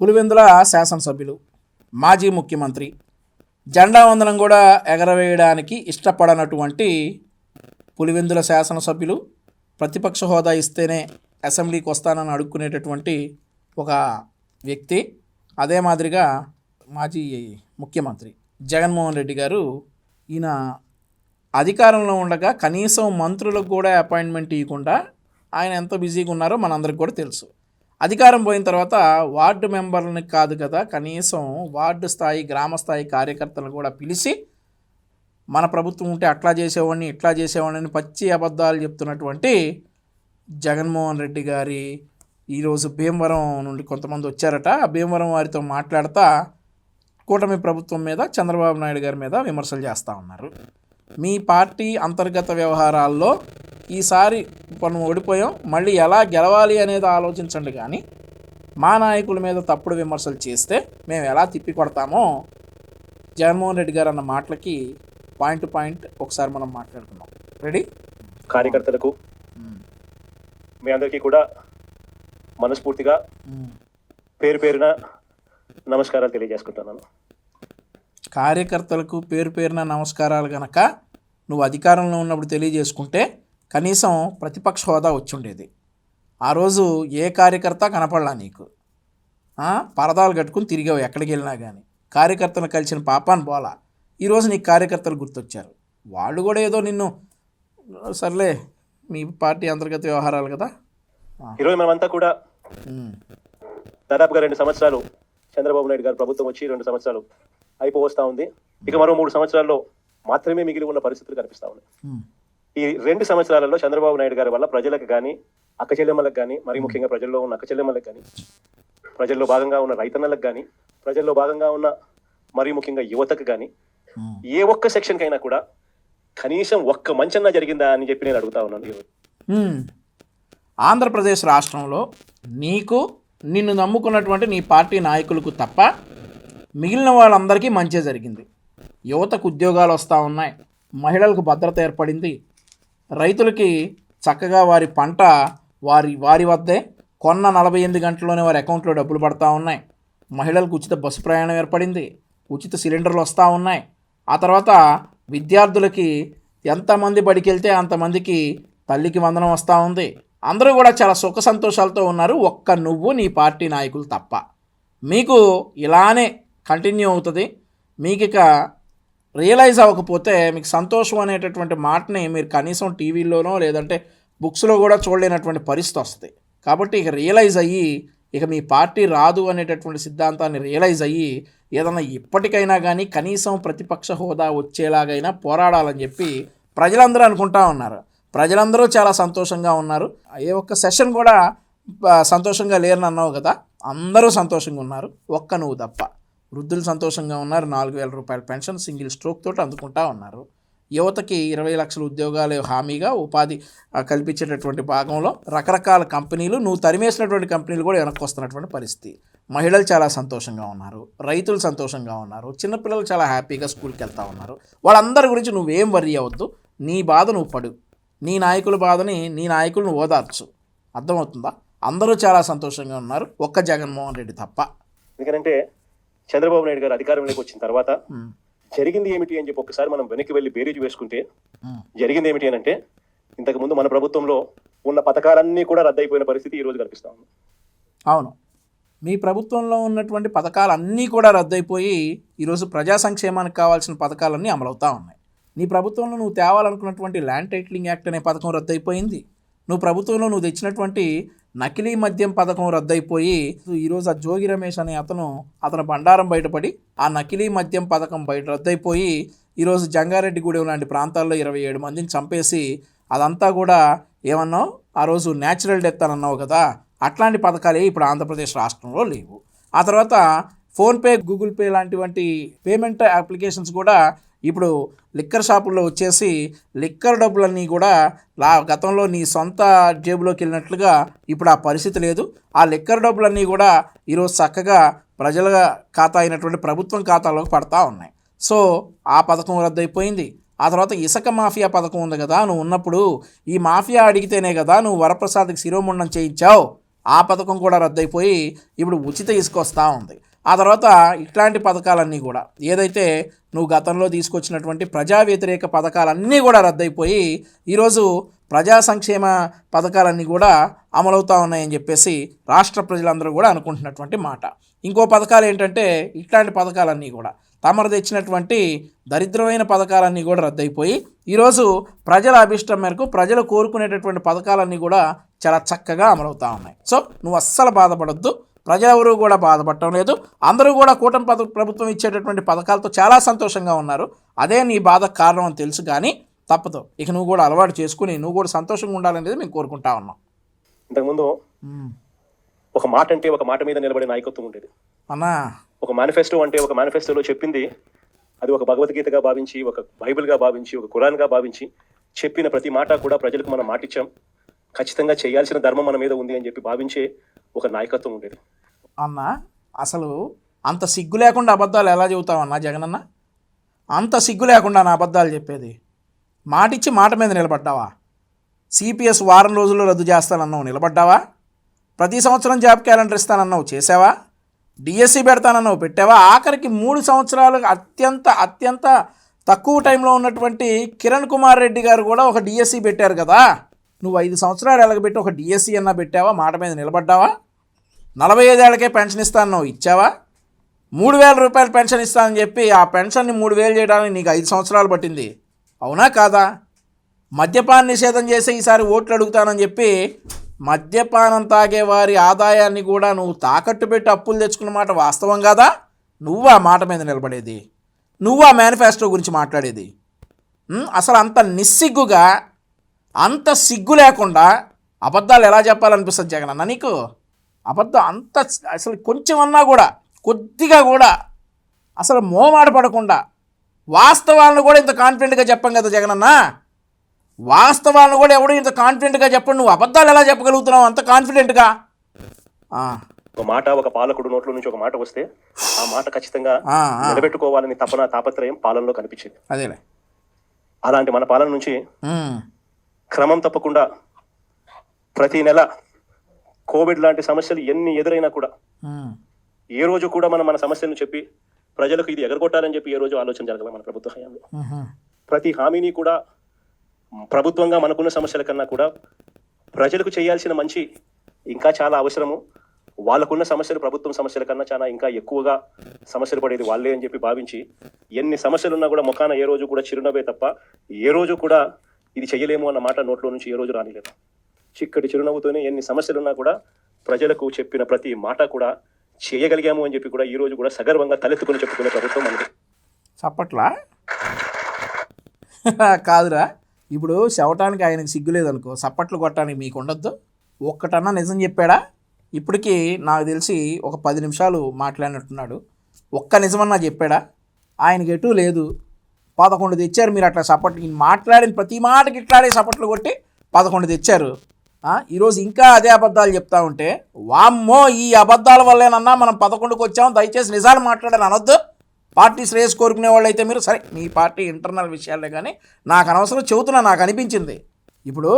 పులివెందుల శాసనసభ్యులు, మాజీ ముఖ్యమంత్రి, జెండా వందనం కూడా ఎగరవేయడానికి ఇష్టపడనటువంటి పులివెందుల శాసనసభ్యులు ప్రతిపక్ష హోదా ఇస్తేనే అసెంబ్లీకి వస్తానని అడుక్కునేటటువంటి ఒక వ్యక్తి. అదే మాదిరిగా మాజీ ముఖ్యమంత్రి జగన్మోహన్ రెడ్డి గారు, ఈయన అధికారంలో ఉండగా కనీసం మంత్రులకు కూడా అపాయింట్మెంట్ ఇవ్వకుండా ఆయన ఎంత బిజీగా ఉన్నారో మనందరికి కూడా తెలుసు. అధికారం పోయిన తర్వాత వార్డు మెంబర్లని కాదు కదా, కనీసం వార్డు స్థాయి గ్రామ స్థాయి కార్యకర్తలను కూడా పిలిచి మన ప్రభుత్వం ఉంటే అట్లా చేసేవాడిని ఇట్లా చేసేవాడిని పచ్చి అబద్ధాలు చెప్తున్నటువంటి జగన్మోహన్ రెడ్డి గారి ఈరోజు భీమవరం నుండి కొంతమంది వచ్చారట. భీమవరం వారితో మాట్లాడుతూ కూటమి ప్రభుత్వం మీద, చంద్రబాబు నాయుడు గారి మీద విమర్శలు చేస్తూ ఉన్నారు. మీ పార్టీ అంతర్గత వ్యవహారాల్లో ఈసారి మనం ఓడిపోయాం, మళ్ళీ ఎలా గెలవాలి అనేది ఆలోచించండి, కానీ మా నాయకుల మీద తప్పుడు విమర్శలు చేస్తే మేము ఎలా తిప్పి కొడతామో జగన్మోహన్ రెడ్డి గారు అన్న మాటలకి పాయింట్ టు పాయింట్ ఒకసారి మనం మాట్లాడుకుందాం. రెడీ? కార్యకర్తలకు మీ అందరికీ కూడా మనస్ఫూర్తిగా పేరు పేరున నమస్కారాలు తెలియజేసుకుంటున్నాను. కార్యకర్తలకు పేరు పేరున నమస్కారాలు కనుక నువ్వు అధికారంలో ఉన్నప్పుడు తెలియజేసుకుంటే కనీసం ప్రతిపక్ష హోదా వచ్చి ఉండేది. ఆ రోజు ఏ కార్యకర్త కనపడలా నీకు. పరదాలు కట్టుకుని తిరిగావు ఎక్కడికి వెళ్ళినా కానీ. కార్యకర్తలు కలిసిన పాపాన్ని పోలా. ఈరోజు నీకు కార్యకర్తలు గుర్తొచ్చారు. వాళ్ళు కూడా ఏదో నిన్ను సర్లే, మీ పార్టీ అంతర్గత వ్యవహారాలు కదా. ఈరోజు మనమంతా కూడా దాదాపుగా 2 సంవత్సరాలు చంద్రబాబు నాయుడు గారు ప్రభుత్వం వచ్చి 2 సంవత్సరాలు అయిపోవస్తా ఉంది. ఇక మరో 3 సంవత్సరాల్లో మాత్రమే మిగిలి ఉన్న పరిస్థితులు కనిపిస్తా ఉన్నాయి. ఈ 2 సంవత్సరాలలో చంద్రబాబు నాయుడు గారి వల్ల ప్రజలకు కానీ, అక్క చెల్లెమ్మలకు కానీ, మరీ ముఖ్యంగా ప్రజల్లో ఉన్న అక్క చెల్లెమ్మలకు కానీ, ప్రజల్లో భాగంగా ఉన్న రైతన్నలకు కానీ, ప్రజల్లో భాగంగా ఉన్న మరీ ముఖ్యంగా యువతకు కానీ, ఏ ఒక్క సెక్షన్ కైనా కూడా కనీసం ఒక్క మంచన్నా జరిగిందా అని చెప్పి నేను అడుగుతా ఉన్నాను. ఆంధ్రప్రదేశ్ రాష్ట్రంలో నీకు, నిన్ను నమ్ముకున్నటువంటి నీ పార్టీ నాయకులకు తప్ప మిగిలిన వాళ్ళందరికీ మంచి జరిగింది. యువతకు ఉద్యోగాలు వస్తూ ఉన్నాయి, మహిళలకు భద్రత ఏర్పడింది, రైతులకి చక్కగా వారి పంట వారి వద్దే కొన్న 48 గంటల్లోనే వారి అకౌంట్లో డబ్బులు పడతా ఉన్నాయి. మహిళలకు ఉచిత బస్సు ప్రయాణం ఏర్పడింది, ఉచిత సిలిండర్లు వస్తూ ఉన్నాయి. ఆ తర్వాత విద్యార్థులకి ఎంతమంది బడికి వెళ్తే అంతమందికి తల్లికి వందనం వస్తూ ఉంది. అందరూ కూడా చాలా సుఖ సంతోషాలతో ఉన్నారు, ఒక్క నువ్వు నీ పార్టీ నాయకులు తప్ప. మీకు ఇలానే కంటిన్యూ అవుతుంది. మీకు ఇక రియలైజ్ అవ్వకపోతే మీకు సంతోషం అనేటటువంటి మాటని మీరు కనీసం టీవీలోనో లేదంటే బుక్స్లో కూడా చూడలేనటువంటి పరిస్థితి వస్తుంది. కాబట్టి ఇక రియలైజ్ అయ్యి, ఇక మీ పార్టీ రాదు అనేటటువంటి సిద్ధాంతాన్ని రియలైజ్ అయ్యి ఏదన్నా ఇప్పటికైనా కానీ కనీసం ప్రతిపక్ష హోదా వచ్చేలాగైనా పోరాడాలని చెప్పి ప్రజలందరూ అనుకుంటా ఉన్నారు. ప్రజలందరూ చాలా సంతోషంగా ఉన్నారు. ఏ ఒక్క సెషన్ కూడా సంతోషంగా లేరని అన్నావు కదా, అందరూ సంతోషంగా ఉన్నారు, ఒక్క నువ్వు తప్ప. వృద్ధులు సంతోషంగా ఉన్నారు, 4,000 రూపాయల పెన్షన్ సింగిల్ స్ట్రోక్ తోటి అందుకుంటా ఉన్నారు. యువతకి 20 లక్షల ఉద్యోగాలు హామీగా ఉపాధి కల్పించేటటువంటి భాగంలో రకరకాల కంపెనీలు, నువ్వు తరిమేసినటువంటి కంపెనీలు కూడా వెనక్కి వస్తున్నటువంటి పరిస్థితి. మహిళలు చాలా సంతోషంగా ఉన్నారు, రైతులు సంతోషంగా ఉన్నారు, చిన్నపిల్లలు చాలా హ్యాపీగా స్కూల్కి వెళ్తూ ఉన్నారు. వాళ్ళందరి గురించి నువ్వేం వర్రీ అవ్వద్దు, నీ బాధ నువ్వు పడు, నీ నాయకుల బాధని నీ నాయకులను ఓదార్చు. అర్థమవుతుందా? అందరూ చాలా సంతోషంగా ఉన్నారు, ఒక్క జగన్మోహన్ రెడ్డి తప్ప. ఎందుకంటే చంద్రబాబు నాయుడు గారు అధికారంలోకి వచ్చిన తర్వాత జరిగింది ఏమిటి అని చెప్పి ఒకసారి మనం వెనక్కి వెళ్ళి బేరీజు వేసుకుంటే జరిగింది ఏమిటి అని అంటే, ఇంతకుముందు మన ప్రభుత్వంలో ఉన్న పథకాలన్నీ కూడా రద్దయిపోయిన పరిస్థితి ఈరోజు కనిపిస్తా ఉంది. అవును, మీ ప్రభుత్వంలో ఉన్నటువంటి పథకాలన్నీ కూడా రద్దయిపోయి ఈరోజు ప్రజా సంక్షేమానికి కావాల్సిన పథకాలన్నీ అమలవుతూ ఉన్నాయి. నీ ప్రభుత్వంలో నువ్వు తేవాలనుకున్నటువంటి ల్యాండ్ టైటిలింగ్ యాక్ట్ అనే పథకం రద్దయిపోయింది. నువ్వు ప్రభుత్వంలో నువ్వు తెచ్చినటువంటి నకిలీ మద్యం పథకం రద్దయిపోయి ఈరోజు ఆ జోగి రమేష్ అనే అతను బండారం బయటపడి ఆ నకిలీ మద్యం పథకం రద్దయిపోయి ఈరోజు జంగారెడ్డిగూడెం లాంటి ప్రాంతాల్లో 27 మందిని చంపేసి అదంతా కూడా ఏమన్నావు ఆ రోజు న్యాచురల్ డెత్ అని అన్నావు కదా, అట్లాంటి పథకాలే ఇప్పుడు ఆంధ్రప్రదేశ్ రాష్ట్రంలో లేవు. ఆ తర్వాత ఫోన్పే, గూగుల్ పే లాంటివంటి పేమెంట్ అప్లికేషన్స్ కూడా ఇప్పుడు లిక్కర్ షాపుల్లో వచ్చేసి లిక్కర్ డబ్బులన్నీ కూడా గతంలో నీ సొంత జేబులోకి వెళ్ళినట్లుగా ఇప్పుడు ఆ పరిస్థితి లేదు. ఆ లిక్కర్ డబ్బులన్నీ కూడా ఈరోజు చక్కగా ప్రజల ఖాతా అయినటువంటి ప్రభుత్వం ఖాతాలోకి పడతా ఉన్నాయి. సో ఆ పథకం రద్దయిపోయింది. ఆ తర్వాత ఇసుక మాఫియా పథకం ఉంది కదా, నువ్వు ఉన్నప్పుడు ఈ మాఫియా అడిగితేనే కదా నువ్వు వరప్రసాద్కి శిరోముండం చేయించావు. ఆ పథకం కూడా రద్దయిపోయి ఇప్పుడు ఉచిత ఇసుక వస్తూ ఉంది. ఆ తర్వాత ఇట్లాంటి పథకాలన్నీ కూడా ఏదైతే నువ్వు గతంలో తీసుకొచ్చినటువంటి ప్రజా వ్యతిరేక పథకాలన్నీ కూడా రద్దయిపోయి ఈరోజు ప్రజా సంక్షేమ పథకాలన్నీ కూడా అమలవుతూ ఉన్నాయని చెప్పేసి రాష్ట్ర ప్రజలందరూ కూడా అనుకుంటున్నటువంటి మాట. ఇంకో పథకాలు ఏంటంటే ఇట్లాంటి పథకాలన్నీ కూడా తమరు తెచ్చినటువంటి దరిద్రమైన పథకాలన్నీ కూడా రద్దయిపోయి ఈరోజు ప్రజల అభిష్టం మేరకు ప్రజలు కోరుకునేటటువంటి పథకాలన్నీ కూడా చాలా చక్కగా అమలవుతూ ఉన్నాయి. సో నువ్వు అస్సలు బాధపడొద్దు, ప్రజలెవరూ కూడా బాధపడటం లేదు. అందరూ కూడా కూటమి ప్రభుత్వం ఇచ్చేటటువంటి పథకాలతో చాలా సంతోషంగా ఉన్నారు. అదే నీ బాధకు కారణం అని తెలుసు, కానీ తప్పదు. ఇక నువ్వు కూడా అలవాటు చేసుకుని నువ్వు కూడా సంతోషంగా ఉండాలనేది మేము కోరుకుంటా ఉన్నాం. ఇంతకుముందు ఒక మాట అంటే ఒక మాట మీద నిలబడే నాయకత్వం ఉండేది అన్నా. ఒక మేనిఫెస్టో అంటే ఒక మేనిఫెస్టోలో చెప్పింది అది ఒక భగవద్గీతగా భావించి, ఒక బైబిల్గా భావించి, ఒక ఖురాన్గా భావించి చెప్పిన ప్రతి మాట కూడా ప్రజలకు మనం మాటిచ్చాం, ఖచ్చితంగా చేయాల్సిన ధర్మం మన మీద ఉంది అని చెప్పి భావించే ఒక నాయకత్వం ఉండేది. అన్న అసలు అంత సిగ్గు లేకుండా అబద్ధాలు ఎలా చెబుతావన్నా జగనన్న? అంత సిగ్గు లేకుండా నా అబద్ధాలు చెప్పేది? మాటిచ్చి మాట మీద నిలబడ్డావా? సిపిఎస్ వారం రోజుల్లో రద్దు చేస్తానన్నావు, నిలబడ్డావా? ప్రతి సంవత్సరం జాబ్ క్యాలెండర్ ఇస్తానన్నావు, చేసావా? డిఎస్సి పెడతానన్నావు, పెట్టావా? ఆఖరికి 3 సంవత్సరాలు అత్యంత తక్కువ టైంలో ఉన్నటువంటి కిరణ్ కుమార్ రెడ్డి గారు కూడా ఒక డిఎస్సి పెట్టారు కదా. నువ్వు 5 సంవత్సరాలు ఎలాగబెట్టి ఒక డిఎస్సి అన్నా పెట్టావా? మాట మీద నిలబడ్డావా? 45 ఏళ్ళకే పెన్షన్ ఇస్తానన్నావు, ఇచ్చావా? 3,000 రూపాయలు పెన్షన్ ఇస్తానని చెప్పి ఆ పెన్షన్ని 3,000 చేయడానికి నీకు 5 సంవత్సరాలు పట్టింది, అవునా కాదా? మద్యపాన నిషేధం చేసి ఈసారి ఓట్లు అడుగుతానని చెప్పి మద్యపానం తాగే వారి ఆదాయాన్ని కూడా నువ్వు తాకట్టు పెట్టి అప్పులు తెచ్చుకున్న మాట వాస్తవం కాదా? నువ్వు ఆ మాట మీద నిలబడేది, నువ్వు ఆ మేనిఫెస్టో గురించి మాట్లాడేది? అసలు అంత నిస్సిగ్గుగా, అంత సిగ్గు లేకుండా అబద్ధాలు ఎలా చెప్పాలనిపిస్తుంది జగనన్న నీకు? అబద్ధం అంత అసలు కొంచెమన్నా కూడా, కొద్దిగా కూడా అసలు మోమాట పడకుండా వాస్తవాలను కూడా ఇంత కాన్ఫిడెంట్గా చెప్పం కదా జగనన్న. వాస్తవాలను కూడా ఎవడు ఇంత కాన్ఫిడెంట్గా చెప్పండి, నువ్వు అబద్ధాలు ఎలా చెప్పగలుగుతున్నావు అంత కాన్ఫిడెంట్గా? ఒక మాట, ఒక పాలకుడు నోట్లో నుంచి ఒక మాట వస్తే ఆ మాట ఖచ్చితంగా నిలబెట్టుకోవాలని తాపత్రయం పాలనలో కనిపించింది. అదేలే, అలాంటి మన పాలన నుంచి క్రమం తప్పకుండా ప్రతి నెల కోవిడ్ లాంటి సమస్యలు ఎన్ని ఎదురైనా కూడా ఏ రోజు కూడా మనం మన సమస్యలను చెప్పి ప్రజలకు ఇది ఎగరగొట్టాలని చెప్పి ఏ రోజు ఆలోచన జరగదు మన ప్రభుత్వ హయాంలో. ప్రతి హామీని కూడా ప్రభుత్వంగా మనకున్న సమస్యల కన్నా కూడా ప్రజలకు చేయాల్సిన మంచి ఇంకా చాలా అవసరము, వాళ్ళకున్న సమస్యలు ప్రభుత్వం సమస్యల కన్నా చాలా ఇంకా ఎక్కువగా సమస్యలు పడేది వాళ్ళే అని చెప్పి భావించి ఎన్ని సమస్యలున్నా కూడా ముఖాన ఏ రోజు కూడా చిరునవ్వే తప్ప ఏ రోజు కూడా ఇది చెయ్యలేము అన్న మాట నోట్లో నుంచి ఏ రోజు రానిలేదు. చిక్కటి చిరునవ్వుతోనే ఎన్ని సమస్యలున్నా కూడా ప్రజలకు చెప్పిన ప్రతి మాట కూడా చేయగలిగాము అని చెప్పి కూడా ఈ రోజు కూడా సగర్వంగా తలెత్తుకుని చెప్పుకునే ప్రభుత్వం మనది. చప్పట్లా కాదురా, ఇప్పుడు చెవటానికి ఆయనకు సిగ్గులేదనుకో, చప్పట్లు కొట్టడానికి మీకు ఉండొద్దు. ఒక్కటన్నా నిజం చెప్పాడా? ఇప్పటికీ నాకు తెలిసి ఒక 10 నిమిషాలు మాట్లాడినట్టున్నాడు. ఒక్క నిజమన్నా చెప్పాడా? ఆయనకి ఎటూ లేదు. 11 తెచ్చారు మీరు అట్లా చప్పట్లు, మాట్లాడిన ప్రతి మాటకి ఇట్లాడే చప్పట్లు కొట్టి 11 తెచ్చారు. ఈరోజు ఇంకా అదే అబద్ధాలు చెప్తా ఉంటే వామ్మో ఈ అబద్ధాల వల్లేనన్నా మనం 11కి వచ్చాము, దయచేసి నిజాలు మాట్లాడని అనొద్దు. పార్టీ శ్రేయస్ కోరుకునే వాళ్ళు అయితే మీరు సరే, మీ పార్టీ ఇంటర్నల్ విషయాలే, కానీ నాకు అనవసరం చెబుతున్నా, నాకు అనిపించింది. ఇప్పుడు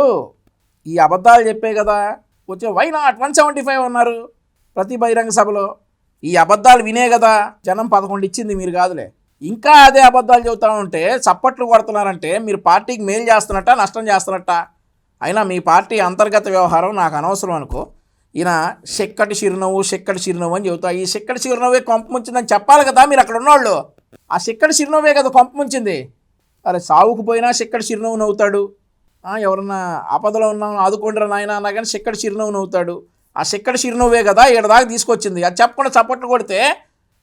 ఈ అబద్ధాలు చెప్పే కదా వచ్చే వై నాట్ 175 అన్నారు ప్రతి బహిరంగ సభలో. ఈ అబద్ధాలు వినే కదా జనం 11 ఇచ్చింది, మీరు కాదులే. ఇంకా అదే అబద్ధాలు చెబుతూ ఉంటే చప్పట్లు కొడుతున్నారంటే మీరు పార్టీకి మేలు చేస్తున్నట్ట, నష్టం చేస్తున్నట్ట? అయినా మీ పార్టీ అంతర్గత వ్యవహారం నాకు అనవసరం అనుకో. ఈయన చెక్కటి చిరునవ్వు అని చెబుతా, ఈ చెక్కటి చిరునవ్వే కొంప ముంచిందని చెప్పాలి కదా మీరు అక్కడ ఉన్నవాళ్ళు. ఆ చెక్కటి చిరునవ్వే కదా కొంప ముంచింది. అరే సావుకు పోయినా చెక్కటి చిరునవ్వు నవ్వుతాడు, ఎవరన్నా ఆపదలో ఉన్నాం ఆదుకుంటారా నాయన అన్నా కానీ చెక్కటి చిరునవ్వు నవ్వుతాడు. ఆ చెక్కటి చిరునవ్వే కదా దాకా తీసుకొచ్చింది. అది చెప్పకుండా చప్పట్లు కొడితే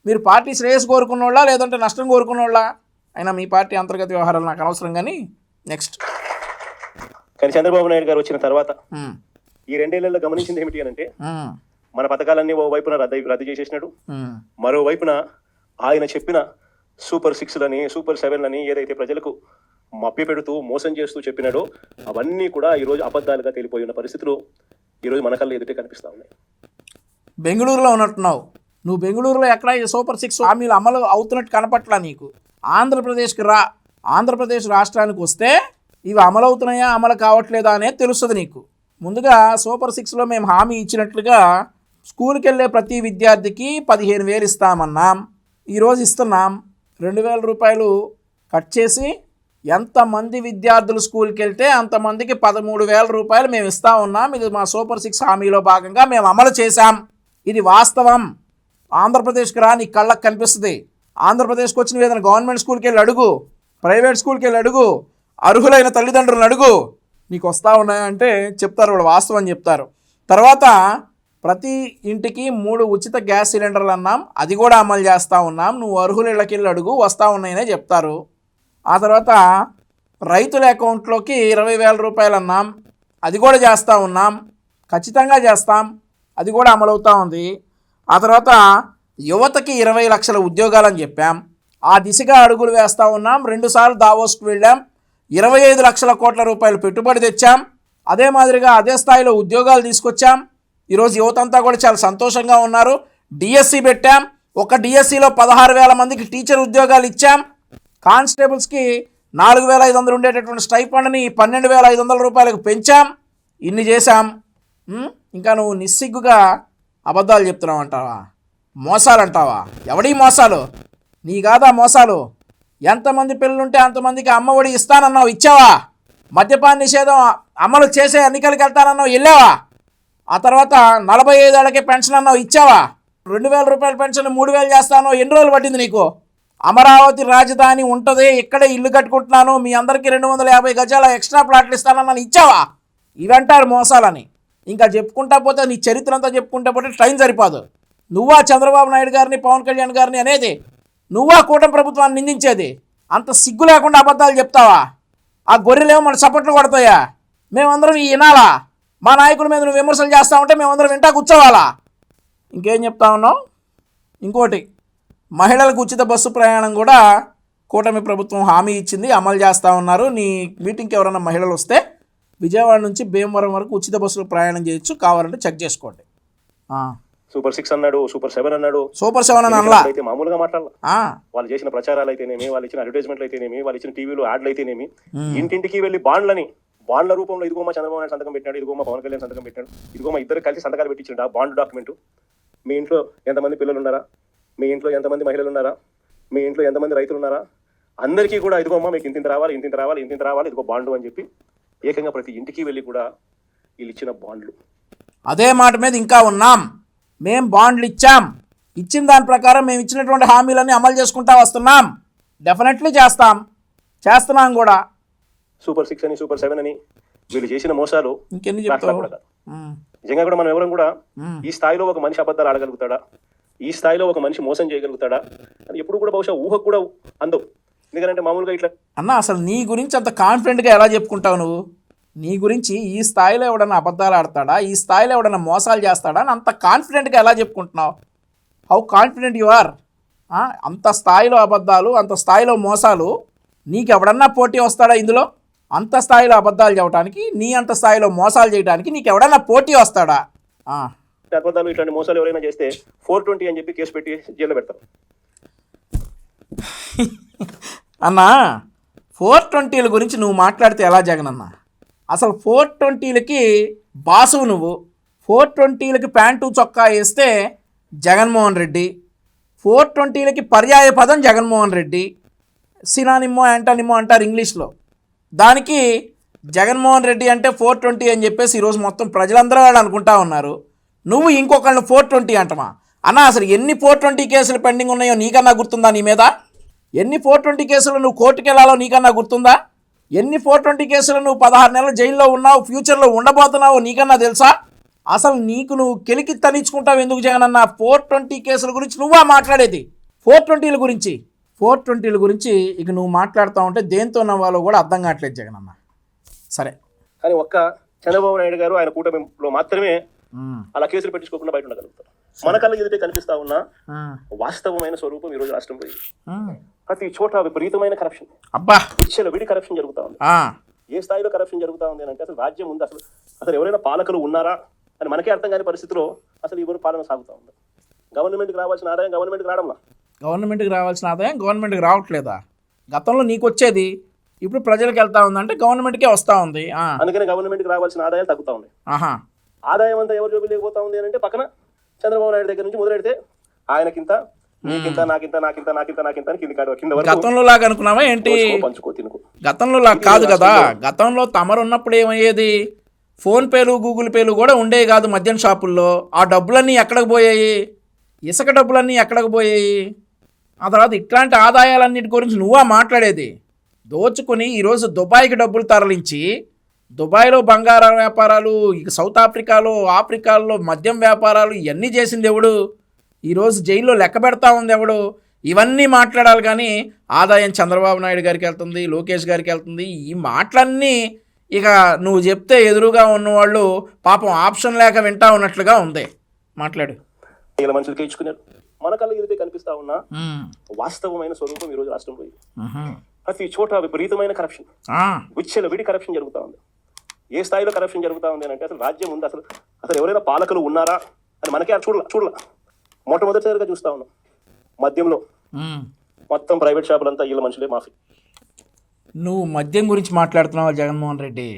మీరు పార్టీ శ్రేయస్ కోరుకున్నోళ్ళ లేదంటే నష్టం కోరుకున్నోళ్ళ? అయినా మీ పార్టీ అంతర్గత వ్యవహారాలు నాకు అనవసరం. కానీ నెక్స్ట్, కానీ చంద్రబాబు నాయుడు గారు వచ్చిన తర్వాత ఈ 2 ఏళ్లలో గమనించింది ఏమిటి అని అంటే మన పథకాలన్నీ ఓ వైపున రద్దు చేసేసినాడు, మరోవైపున ఆయన చెప్పిన సూపర్ 6లని సూపర్ 7లని ఏదైతే ప్రజలకు మభ్య పెడుతూ మోసం చేస్తూ చెప్పినాడో అవన్నీ కూడా ఈరోజు అబద్ధాలుగా తేలిపోయి ఉన్న పరిస్థితులు ఈరోజు మన కళ్ళ ఎదుటే కనిపిస్తా ఉన్నాయి. బెంగళూరులో ఉన్నట్టున్నావు నువ్వు. బెంగళూరులో ఎక్కడ ఈ సూపర్ 6 హామీలు అమలు అవుతున్నట్టు కనపట్లా నీకు. ఆంధ్రప్రదేశ్కి రా, ఆంధ్రప్రదేశ్ రాష్ట్రానికి వస్తే ఇవి అమలవుతున్నాయా అమలు కావట్లేదా అనేది తెలుస్తుంది నీకు. ముందుగా సూపర్ 6లో మేము హామీ ఇచ్చినట్లుగా స్కూల్కి వెళ్ళే ప్రతి విద్యార్థికి 15,000 ఇస్తామన్నాం. ఈరోజు ఇస్తున్నాం. 2,000 రూపాయలు కట్ చేసి ఎంతమంది విద్యార్థులు స్కూల్కి వెళ్తే అంతమందికి 13,000 రూపాయలు మేము ఇస్తా ఉన్నాం. ఇది మా సూపర్ 6 హామీలో భాగంగా మేము అమలు చేశాం. ఇది వాస్తవం. ఆంధ్రప్రదేశ్కి రా, నీ కళ్ళకు కనిపిస్తుంది. ఆంధ్రప్రదేశ్కి వచ్చిన ఏదైనా గవర్నమెంట్ స్కూల్కి వెళ్ళి అడుగు, ప్రైవేట్ స్కూల్కి వెళ్ళి అడుగు, అర్హులైన తల్లిదండ్రులను అడుగు, నీకు వస్తూ ఉన్నాయంటే చెప్తారు, వాళ్ళు వాస్తవం చెప్తారు. తర్వాత ప్రతి ఇంటికి 3 ఉచిత గ్యాస్ సిలిండర్లు అన్నాం, అది కూడా అమలు చేస్తూ ఉన్నాం. నువ్వు అర్హుల ఇళ్ళకి వెళ్ళి అడుగు, వస్తూ ఉన్నాయనే చెప్తారు. ఆ తర్వాత రైతుల అకౌంట్లోకి 20,000 రూపాయలు అన్నాం, అది కూడా చేస్తూ ఉన్నాం, ఖచ్చితంగా చేస్తాం, అది కూడా అమలవుతూ ఉంది. ఆ తర్వాత యువతకి 20 లక్షల ఉద్యోగాలని చెప్పాం, ఆ దిశగా అడుగులు వేస్తూ ఉన్నాం. 2 సార్లు దావోస్కి వెళ్ళాం, 25 లక్షల కోట్ల రూపాయలు పెట్టుబడి తెచ్చాం. అదే మాదిరిగా అదే స్థాయిలో ఉద్యోగాలు తీసుకొచ్చాం. ఈరోజు యువతంతా కూడా చాలా సంతోషంగా ఉన్నారు. డిఎస్సి పెట్టాం, ఒక డిఎస్సిలో 16,000 మందికి టీచర్ ఉద్యోగాలు ఇచ్చాం. కానిస్టేబుల్స్కి 4,500 ఉండేటటువంటి స్టైఫండ్ని 12,500 రూపాయలకు పెంచాం. ఇన్ని చేశాం. ఇంకా నువ్వు నిస్సిగ్గుగా అబద్ధాలు చెప్తున్నావు అంటావా? మోసాలు అంటావా? ఎవడీ మోసాలు? నీ కాదా మోసాలు? ఎంతమంది పిల్లలుంటే అంతమందికి అమ్మఒడి ఇస్తానన్నావు, ఇచ్చావా? మద్యపాన నిషేధం అమలు చేసే ఎన్నికలకు వెళ్తానన్నావు, వెళ్ళావా? ఆ తర్వాత 45 ఏళ్ళకే పెన్షన్ అన్నావు, ఇచ్చావా? 2,000 రూపాయల పెన్షన్ 3,000 చేస్తానో, ఎన్ని రోజులు పట్టింది నీకు? అమరావతి రాజధాని ఉంటుంది, ఇక్కడే ఇల్లు కట్టుకుంటున్నాను, మీ అందరికీ 250 గజాల ఎక్స్ట్రా ప్లాట్లు ఇస్తానన్నాను, ఇచ్చావా? ఇవంటారు మోసాలని. ఇంకా చెప్పుకుంటా పోతే నీ చరిత్ర అంతా చెప్పుకుంటా పోతే టైం సరిపోదు. నువ్వా చంద్రబాబు నాయుడు గారిని, పవన్ కళ్యాణ్ గారిని అనేది? నువ్వా కూటమి ప్రభుత్వాన్ని నిందించేది? అంత సిగ్గు లేకుండా అబద్ధాలు చెప్తావా? ఆ గొర్రెలేమో మన చప్పట్లు కొడతాయా? మేమందరం ఈ వినాలా? మా నాయకుల మీద నువ్వు విమర్శలు చేస్తా ఉంటే మేమందరం వింటా కూర్చోవాలా? ఇంకేం చెప్తా ఉన్నావు? ఇంకోటి, మహిళలకు ఉచిత బస్సు ప్రయాణం కూడా కూటమి ప్రభుత్వం హామీ ఇచ్చింది, అమలు చేస్తూ ఉన్నారు. నీ మీటింగ్కి ఎవరైనా మహిళలు వస్తే విజయవాడ నుంచి భీమవరం వరకు ఉచిత బస్సులో ప్రయాణం చేయొచ్చు, కావాలంటే చెక్ చేసుకోండి. సూపర్ 6 అన్నాడు, సూపర్ 7 అన్నాడు. సూపర్ 7 అని అనలా, అయితే మామూలుగా మాట్లాడాల. వాళ్ళు చేసిన ప్రచారాలు అయితేనేమి, వాళ్ళు ఇచ్చిన అడ్వర్టైజ్మెంట్లు అయితేనేమి, వాళ్ళు ఇచ్చిన టీవీలో యాడ్లు అయితేనేమి, ఇంటింటికి వెళ్ళి బాండ్ల రూపంలో ఇదిగో మా చంద్రబాబు నాయుడు సంతకం పెట్టాడు, ఇదిగో మా పవన్ కళ్యాణ్ సంతకం పెట్టాడు, ఇదిగో మా ఇద్దరు కలిసి సంతకాలు పెట్టించండి ఆ బాండ్ డాక్యుమెంట్. మీ ఇంట్లో ఎంతమంది పిల్లలు ఉన్నారా, మీ ఇంట్లో ఎంతమంది మహిళలు ఉన్నారా, మీ ఇంట్లో ఎంతమంది రైతులు ఉన్నారా, అందరికీ కూడా ఇదిగో అమ్మా మీకు ఇంత రావాలి, ఇంత రావాలి, ఇంత రావాలి, ఇదిగో బాండ్లు అని చెప్పి ఏకంగా ప్రతి ఇంటికి వెళ్ళి కూడా వీళ్ళు ఇచ్చిన బాండ్లు. అదే మాట మీద ఇంకా ఉన్నాం. మేం బాండ్లు ఇచ్చాం, ఇచ్చిన దాని ప్రకారం మేము ఇచ్చినటువంటి హామీలన్నీ అమలు చేసుకుంటా వస్తున్నాం. డెఫినెట్లీ చేస్తున్నాం కూడా. సూపర్ 6 అని, సూపర్ 7 అని వీళ్ళు చేసిన మోసాలు ఇంకెన్ని చెప్తావు? నిజంగా కూడా మనం ఎవరం కూడా ఈ స్థాయిలో ఒక మనిషి అబద్ధాలు ఆడగలుగుతాడా, ఈ స్థాయిలో ఒక మనిషి మోసం చేయగలుగుతాడా అని ఎప్పుడు కూడా బహుశా ఊహకు కూడా అందవు. ఎందుకంటే మామూలుగా ఇట్లా అన్న, అసలు నీ గురించి అంత కాన్ఫిడెంట్గా ఎలా చెప్పుకుంటావు నువ్వు? నీ గురించి ఈ స్థాయిలో ఎవడన్నా అబద్ధాలు ఆడతాడా, ఈ స్థాయిలో ఎవడన్నా మోసాలు చేస్తాడా అని అంత కాన్ఫిడెంట్గా ఎలా చెప్పుకుంటున్నావు? How confident you are? అంత స్థాయిలో అబద్ధాలు, అంత స్థాయిలో మోసాలు, నీకు ఎవడన్నా పోటీ వస్తాడా ఇందులో? అంత స్థాయిలో అబద్ధాలు చెప్పడానికి, నీ అంత స్థాయిలో మోసాలు చేయడానికి నీకు ఎవడన్నా పోటీ వస్తాడా? అబద్ధాలు ఇట్లాంటి మోసాలు ఎవరైనా చేస్తే 420 అని చెప్పి కేసు పెట్టి జైల్లో పెడతారు. అన్నా, 420ల గురించి నువ్వు మాట్లాడితే ఎలా జగన్ అన్న? అసలు 420లకి బాసువు నువ్వు. 420లకి ప్యాంటు చొక్కా వేస్తే జగన్మోహన్ రెడ్డి, 420లకి పర్యాయ పదం జగన్మోహన్ రెడ్డి, సినానిమో యాంటానిమో అంటారు ఇంగ్లీష్లో. దానికి జగన్మోహన్ రెడ్డి అంటే 420 అని చెప్పేసి ఈరోజు మొత్తం ప్రజలందరూ వాళ్ళు అనుకుంటా ఉన్నారు. నువ్వు ఇంకొకళ్ళని 420 అంటమా? అన్న, అసలు ఎన్ని 420 కేసులు పెండింగ్ ఉన్నాయో నీకన్నా గుర్తుందా? నీ మీద ఎన్ని 420 కేసులు నువ్వు కోర్టుకు వెళ్ళాలో నీకన్నా గుర్తుందా? ఎన్ని 420 కేసులు నువ్వు 16 నెలలు జైల్లో ఉన్నావు, ఫ్యూచర్లో ఉండబోతున్నావు నీకన్నా తెలుసా? అసలు నీకు నువ్వు కెలికి తనించుకుంటావు ఎందుకు జగన్ అన్న? 420 కేసుల గురించి నువ్వా మాట్లాడేది? 420ల గురించి 420ల గురించి ఇక నువ్వు మాట్లాడుతూ ఉంటే దేంతో నవ్వాలో కూడా అర్థం కావట్లేదు జగన్ అన్న. సరే, కానీ ఒక్క చంద్రబాబు నాయుడు గారు ఆయన కూటమిలో మాత్రమే అలా కేసులు పెట్టించుకోకుండా బయట ఉండగలుగుతారు. మన కళ్ళ ఎదుటే కనిపిస్తా ఉన్న వాస్తవమైన స్వరూపం ఈ రోజు రాష్ట్రంలో ప్రతి చోట విపరీతమైన కరప్షన్, విడి కరప్షన్ జరుగుతా ఉంది. ఏ స్థాయిలో కరప్షన్ జరుగుతా ఉంది అంటే అసలు రాజ్యం ఉంది, అసలు ఎవరైనా పాలకులు ఉన్నారా అని మనకే అర్థం కాని పరిస్థితిలో అసలు ఎవరు పాలన సాగుతూ ఉంది. గవర్నమెంట్కి రావాల్సిన ఆదాయం గవర్నమెంట్కి రావట్లేదా? గవర్నమెంట్కి రావట్లేదా? గతంలో నీకు వచ్చేది ఇప్పుడు ప్రజలకు వెళ్తా ఉందంటే గవర్నమెంట్కే వస్తూ ఉంది. అందుకని గవర్నమెంట్కి రావాల్సిన ఆదాయాలు తగ్గుతా ఉన్నాయి. ఆహా, ఆదాయం అంతా ఎవరు జోబులు లేకపోతా ఉంది అంటే పక్కన చంద్రబాబు నాయుడు దగ్గర నుంచి మొదలెడితే ఆయనకింత, నీకింత, నాకింత, నాకింత, నాకింత, నాకింత అని కింద వరకు గతంలో లాగా అనుకున్నావా ఏంటి? పంచుకో తినుకో. గతంలో లాగా కాదు కదా. గతంలో తమరు ఉన్నప్పుడు ఏమయ్యేది, ఫోన్పేలు గూగుల్ పేలు కూడా ఉండేవి కాదు మద్యం షాపుల్లో. ఆ డబ్బులన్నీ ఎక్కడికి పోయాయి? ఇసుక డబ్బులన్నీ ఎక్కడికి పోయాయి? ఆ తర్వాత ఇట్లాంటి ఆదాయాలన్నిటి గురించి నువ్వా మాట్లాడేది? దోచుకుని ఈరోజు దుబాయ్కి డబ్బులు తరలించి, దుబాయ్లో బంగారం వ్యాపారాలు, ఇక సౌత్ ఆఫ్రికాలో మద్యం వ్యాపారాలు ఇవన్నీ చేసింది ఎవడు? ఈరోజు జైల్లో లెక్క పెడతా ఉంది ఎవడు? ఇవన్నీ మాట్లాడాలి కానీ ఆదాయం చంద్రబాబు నాయుడు గారికి వెళ్తుంది, లోకేష్ గారికి వెళ్తుంది. ఈ మాటలన్నీ ఇక నువ్వు చెప్తే ఎదురుగా ఉన్నవాళ్ళు పాపం ఆప్షన్ లేక వింటా ఉన్నట్లుగా ఉంది. మాట్లాడు. ఇలా మనుషులకి ఇచ్చుకున్నారు. మన కళ్ళ ఎదుటే కనిపిస్తా ఉన్న వాస్తవమైన స్వరూపం ఈరోజు రాష్ట్రంలో ప్రతి చోట విపరీతమైన కరప్షన్, విడి కరప్షన్ జరుగుతూ ఉంది. ఏ స్థాయిలో కరప్షన్ జరుగుతూ ఉంది అంటే అసలు రాజ్యం ఉంది, అసలు ఎవరైనా పాలకులు ఉన్నారా అని మనకే చూడాల. మొట్టమొదటిసారిగా చూస్తా ఉన్నాం మద్యంలో మొత్తం ప్రైవేట్ షాపులంతా వీళ్ళ మనుషులే మాఫీ. నువ్వు మద్యం గురించి మాట్లాడుతున్నావు జగన్మోహన్ రెడ్డి.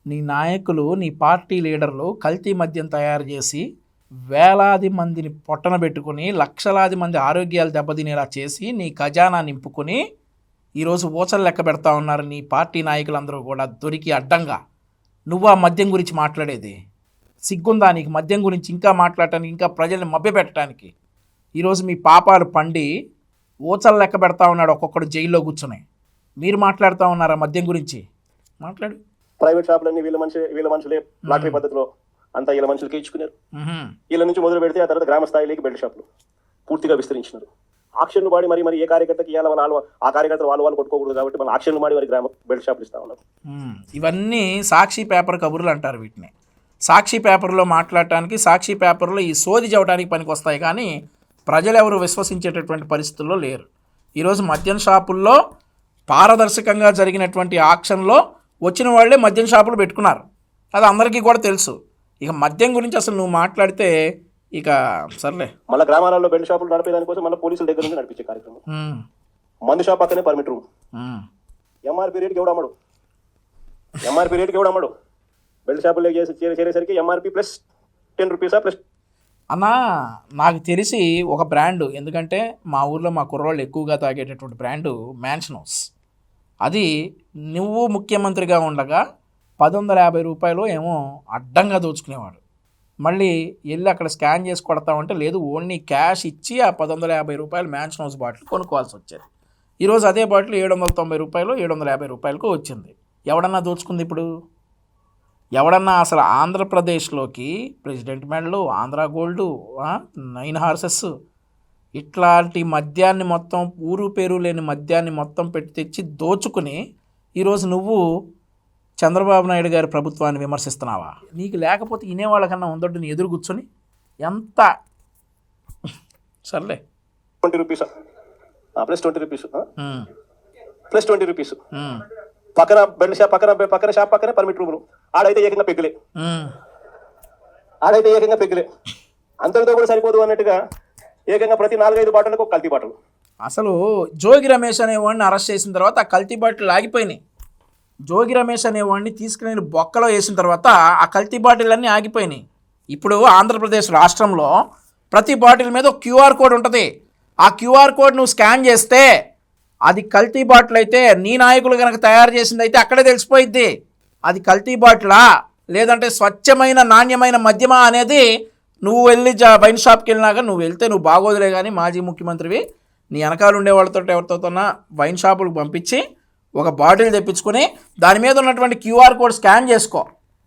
నీ నాయకులు, నీ పార్టీ లీడర్లు కల్తీ మద్యం తయారు చేసి వేలాది మందిని పొట్టన పెట్టుకుని లక్షలాది మంది ఆరోగ్యాలు దెబ్బతినేలా చేసి నీ ఖజానా నింపుకొని ఈరోజు ఊచలు లెక్క పెడతా ఉన్నారు నీ పార్టీ నాయకులందరూ కూడా దొరికి అడ్డంగా. నువ్వు ఆ మద్యం గురించి మాట్లాడేది? సిగ్గుందా నీకు మద్యం గురించి ఇంకా మాట్లాడటానికి, ఇంకా ప్రజల్ని మభ్యపెట్టడానికి? ఈరోజు మీ పాపాలు పండి ఊచలు లెక్క పెడతా ఉన్నాడు ఒక్కొక్కడు జైల్లో కూర్చుని. మీరు మాట్లాడుతూ ఉన్నారా మద్యం గురించి? మాట్లాడు. ప్రైవేట్ షాపులన్నీ వీళ్ళ మనుషులే లాటరీ పద్ధతిలో అంతా వీళ్ళ మనుషులకి ఇచ్చుకున్నారు. వీళ్ళ నుంచి మొదలు పెడితే ఆ తర్వాత గ్రామ స్థాయిలోకి బెల్ట్ షాపులు పూర్తిగా విస్తరించినారు. ఆక్షన్లు వాడి మరి ఏ కార్యకర్తకి ఇవ్వాలి, ఆ కార్యకర్తలు వాళ్ళు కొట్టుకోకూడదు కాబట్టి మన ఆక్షన్లు వాడి మరి గ్రామ బెల్ట్ షాపులు ఇస్తా ఉన్నారు. ఇవన్నీ సాక్షి పేపర్ కబుర్లు అంటారు వీటిని. సాక్షి పేపర్లో మాట్లాడటానికి, సాక్షి పేపర్లో ఈ సోది చవటానికి పనికి వస్తాయి కానీ ప్రజలు ఎవరు విశ్వసించేటటువంటి పరిస్థితుల్లో లేరు. ఈరోజు మద్యం షాపుల్లో పారదర్శకంగా జరిగినటువంటి ఆక్షన్లో వచ్చిన వాళ్ళే మద్యం షాపులు పెట్టుకున్నారు. అది అందరికీ కూడా తెలుసు. ఇక మద్యం గురించి అసలు నువ్వు మాట్లాడితే ఇక సర్లే. మళ్ళీ గ్రామాలలో బెల్ట్ షాపులు నడిపేదానికోసం మళ్ళీ పోలీసుల దగ్గర నుంచి నడిపించే కార్యక్రమం. మందు షాప్ పక్కనే పర్మిట్ రూమ్. ఎంఆర్పీ రేట్కి ఎవడు అమ్మడు. బెల్ట్ షాపులు చేరేసరికి ఎంఆర్పీ ప్లస్ 10 రూపీసా ప్లస్. అన్నా నాకు తెలిసి ఒక బ్రాండు, ఎందుకంటే మా ఊర్లో మా కుర్రోళ్ళు ఎక్కువగా తాగేటటువంటి బ్రాండు మ్యాన్షన్ హౌస్. అది నువ్వు ముఖ్యమంత్రిగా ఉండగా 150 రూపాయలు ఏమో అడ్డంగా దోచుకునేవాడు. మళ్ళీ వెళ్ళి అక్కడ స్కాన్ చేసి కొడతామంటే లేదు, ఓన్లీ క్యాష్ ఇచ్చి ఆ 150 రూపాయలు మ్యాన్షన్ హౌస్ బాటిల్ కొనుక్కోవాల్సి వచ్చేది. ఈరోజు అదే బాటిల్ 790 రూపాయలు 750 రూపాయలకు వచ్చింది. ఎవడన్నా దోచుకుంది ఇప్పుడు? ఎవడన్నా అసలు ఆంధ్రప్రదేశ్లోకి ప్రెసిడెంట్ మెడలు, ఆంధ్ర గోల్డు, 9 హార్సెస్ ఇట్లాంటి మద్యాన్ని మొత్తం, ఊరు పేరు లేని మద్యాన్ని మొత్తం పెట్టి తెచ్చి దోచుకుని ఈరోజు నువ్వు చంద్రబాబు నాయుడు గారి ప్రభుత్వాన్ని విమర్శిస్తున్నావా? నీకు లేకపోతే వినేవాళ్ళకన్నా ఉందొడ్డు నీ ఎదురు కూర్చొని ఎంత సర్లే 20 rupees plus 20 rupees plus 20 rupees పక్కన బెల్ట్ షాప్ పక్కన షాప్ పక్కనే పర్మిట్ రూములు. ఆడైతే ఏకంగా పెగ్గులే. అంతటితో కూడా సరిపోదు అన్నట్టుగా ఏకంగా ప్రతి 4-5 బాటలకు ఒక కల్తీ బాటలు. అసలు జోగి రమేష్ అనేవాడిని అరెస్ట్ చేసిన తర్వాత ఆ కల్తీ బాటిల్ ఆగిపోయినాయి. జోగి రమేష్ అనేవాడిని తీసుకుని బొక్కలో వేసిన తర్వాత ఆ కల్తీ బాటిల్ అన్నీ ఆగిపోయినాయి. ఇప్పుడు ఆంధ్రప్రదేశ్ రాష్ట్రంలో ప్రతి బాటిల్ మీద ఒక QR కోడ్ ఉంటుంది. ఆ QR కోడ్ నువ్వు స్కాన్ చేస్తే అది కల్తీ బాటిల్ అయితే, నీ నాయకులు కనుక తయారు చేసింది అయితే అక్కడే తెలిసిపోయిద్ది అది కల్తీ బాటిలా లేదంటే స్వచ్ఛమైన నాణ్యమైన మద్యమా అనేది. నువ్వు వెళ్ళి వైన్ షాప్కి వెళ్ళినాక నువ్వు వెళ్తే నువ్వు బాగోదులే కానీ మాజీ ముఖ్యమంత్రివి, నీ వెనకాల ఉండే వాళ్ళతో ఎవరితోనా వైన్ షాపులకు పంపించి ఒక బాటిల్ తెప్పించుకొని దాని మీద ఉన్నటువంటి QR కోడ్ స్కాన్ చేసుకో.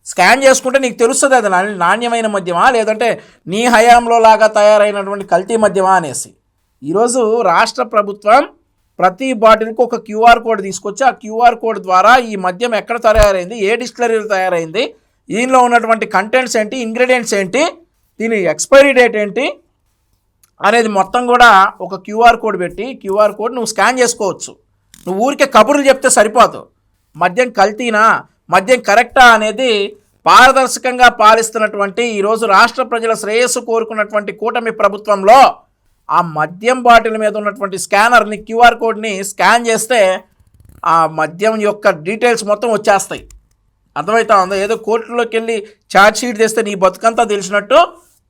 స్కాన్ చేసుకుంటే నీకు తెలుస్తుంది అది నాణ్యమైన మద్యమా లేదంటే నీ హయాంలో లాగా తయారైనటువంటి కల్తీ మద్యమా అనేసి. ఈరోజు రాష్ట్ర ప్రభుత్వం ప్రతి బాటిల్కి ఒక QR కోడ్ తీసుకొచ్చి ఆ QR కోడ్ ద్వారా ఈ మద్యం ఎక్కడ తయారైంది, ఏ డిస్టిలరీలో తయారైంది, దీనిలో ఉన్నటువంటి కంటెంట్స్ ఏంటి, ఇంగ్రీడియంట్స్ ఏంటి, దీని ఎక్స్పైరీ డేట్ ఏంటి అనేది మొత్తం కూడా ఒక QR కోడ్ పెట్టి QR కోడ్ నువ్వు స్కాన్ చేసుకోవచ్చు. నువ్వు ఊరికే కబుర్లు చెప్తే సరిపోదు. మద్యం కల్తీనా, మద్యం కరెక్టా అనేది పారదర్శకంగా పాలిస్తున్నటువంటి ఈరోజు రాష్ట్ర ప్రజల శ్రేయస్సు కోరుకున్నటువంటి కూటమి ప్రభుత్వంలో ఆ మద్యం బాటిల్ మీద ఉన్నటువంటి స్కానర్ని, QR కోడ్ని స్కాన్ చేస్తే ఆ మద్యం యొక్క డీటెయిల్స్ మొత్తం వచ్చేస్తాయి. అర్థమవుతా ఉందా? ఏదో కోర్టులోకి వెళ్ళి ఛార్జ్ షీట్ తెస్తే నీ బతుకంతా తెలిసినట్టు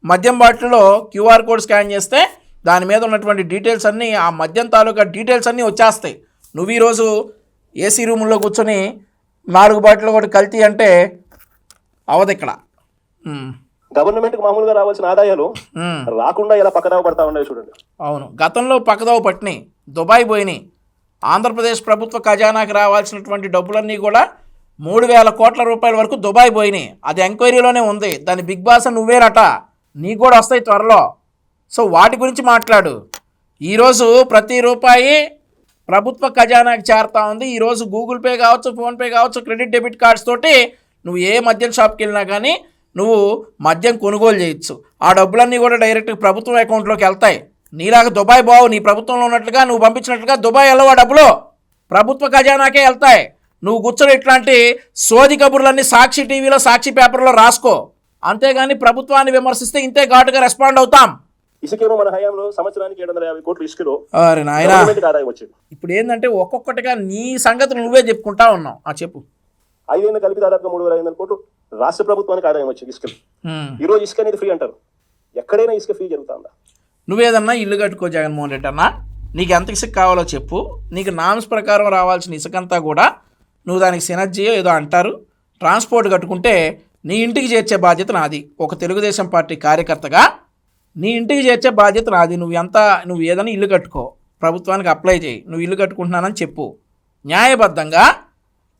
మద్యం బాటిల్లో క్యూఆర్ కోడ్ స్కాన్ చేస్తే దాని మీద ఉన్నటువంటి డీటెయిల్స్ అన్నీ, ఆ మద్యం తాలూకా డీటెయిల్స్ అన్నీ వచ్చేస్తాయి. నువ్వు ఈరోజు ఏసీ రూముల్లో కూర్చొని 4 బాటిల్ ఒకటి కల్తీ అంటే అవదు ఇక్కడ. గవర్నమెంట్కి మామూలుగా రావాల్సిన ఆదాయాలు రాకుండా ఇలా పక్కదావ పడతా ఉన్నాయి చూడండి. అవును, గతంలో పక్కదావ పట్టినాయి, దుబాయ్ పోయినాయి. ఆంధ్రప్రదేశ్ ప్రభుత్వ ఖజానాకి రావాల్సినటువంటి డబ్బులన్నీ కూడా 3,000 కోట్ల రూపాయల వరకు దుబాయ్ పోయినాయి. అది ఎంక్వైరీలోనే ఉంది. దాని బిగ్ బాస్ నువ్వేనట, నీకు కూడా వస్తాయి త్వరలో. సో వాటి గురించి మాట్లాడు. ఈరోజు ప్రతి రూపాయి ప్రభుత్వ ఖజానాకి చేరుతా ఉంది. ఈరోజు గూగుల్ పే కావచ్చు, ఫోన్పే కావచ్చు, క్రెడిట్ డెబిట్ కార్డ్స్ తోటి నువ్వు ఏ మద్యం షాప్కి వెళ్ళినా కానీ నువ్వు మద్యం కొనుగోలు చేయొచ్చు. ఆ డబ్బులన్నీ కూడా డైరెక్ట్గా ప్రభుత్వం అకౌంట్లోకి వెళ్తాయి. నీలాగా దుబాయ్ బావు, నీ ప్రభుత్వంలో ఉన్నట్లుగా నువ్వు పంపించినట్లుగా దుబాయ్ వెళ్ళవా, డబ్బులు ప్రభుత్వ ఖజానాకే వెళ్తాయి. నువ్వు కూర్చొని ఇట్లాంటి సోది కబుర్లన్నీ సాక్షి టీవీలో, సాక్షి పేపర్లో రాసుకో. అంతేగాని ప్రభుత్వాన్ని విమర్శిస్తే ఇంతే ఘాటుగా రెస్పాండ్ అవుతాం. ఇసుకేమో మన హయాంలో సంవత్సరానికి 750 కోట్లు ఇసుకలో నాయనా ఆదాయం వచ్చింది. ఇప్పుడు ఏంటంటే ఒక్కొక్కటిగా నీ సంగతులు నువ్వే చెప్పుకుంటా ఉన్నావు. చెప్పు. 5 ఏళ్ళు కలిపి దాదాపుగా 3,500 కోట్లు రాష్ట్ర ప్రభుత్వానికి ఆదాయం వచ్చింది ఇసుక. ఈ రోజు ఇసుక అనేది ఫ్రీ అంటారు. ఎక్కడైనా ఇసుక ఫ్రీ జరుగుతుందా? నువ్వేదన్నా ఇల్లు కట్టుకో జగన్మోహన్ రెడ్డి అన్న, నీకు ఎంత ఇసుక కావాలో చెప్పు. నీకు నామ్స్ ప్రకారం రావాల్సిన ఇసుకంతా కూడా నువ్వు దానికి సినర్జీ ఏదో అంటారు ట్రాన్స్పోర్ట్ కట్టుకుంటే నీ ఇంటికి చేర్చే బాధ్యత నాది. ఒక తెలుగుదేశం పార్టీ కార్యకర్తగా నీ ఇంటికి చేర్చే బాధ్యత నాది. నువ్వు ఏదైనా ఇల్లు కట్టుకో, ప్రభుత్వానికి అప్లై చేయి, నువ్వు ఇల్లు కట్టుకుంటున్నానని చెప్పు. న్యాయబద్ధంగా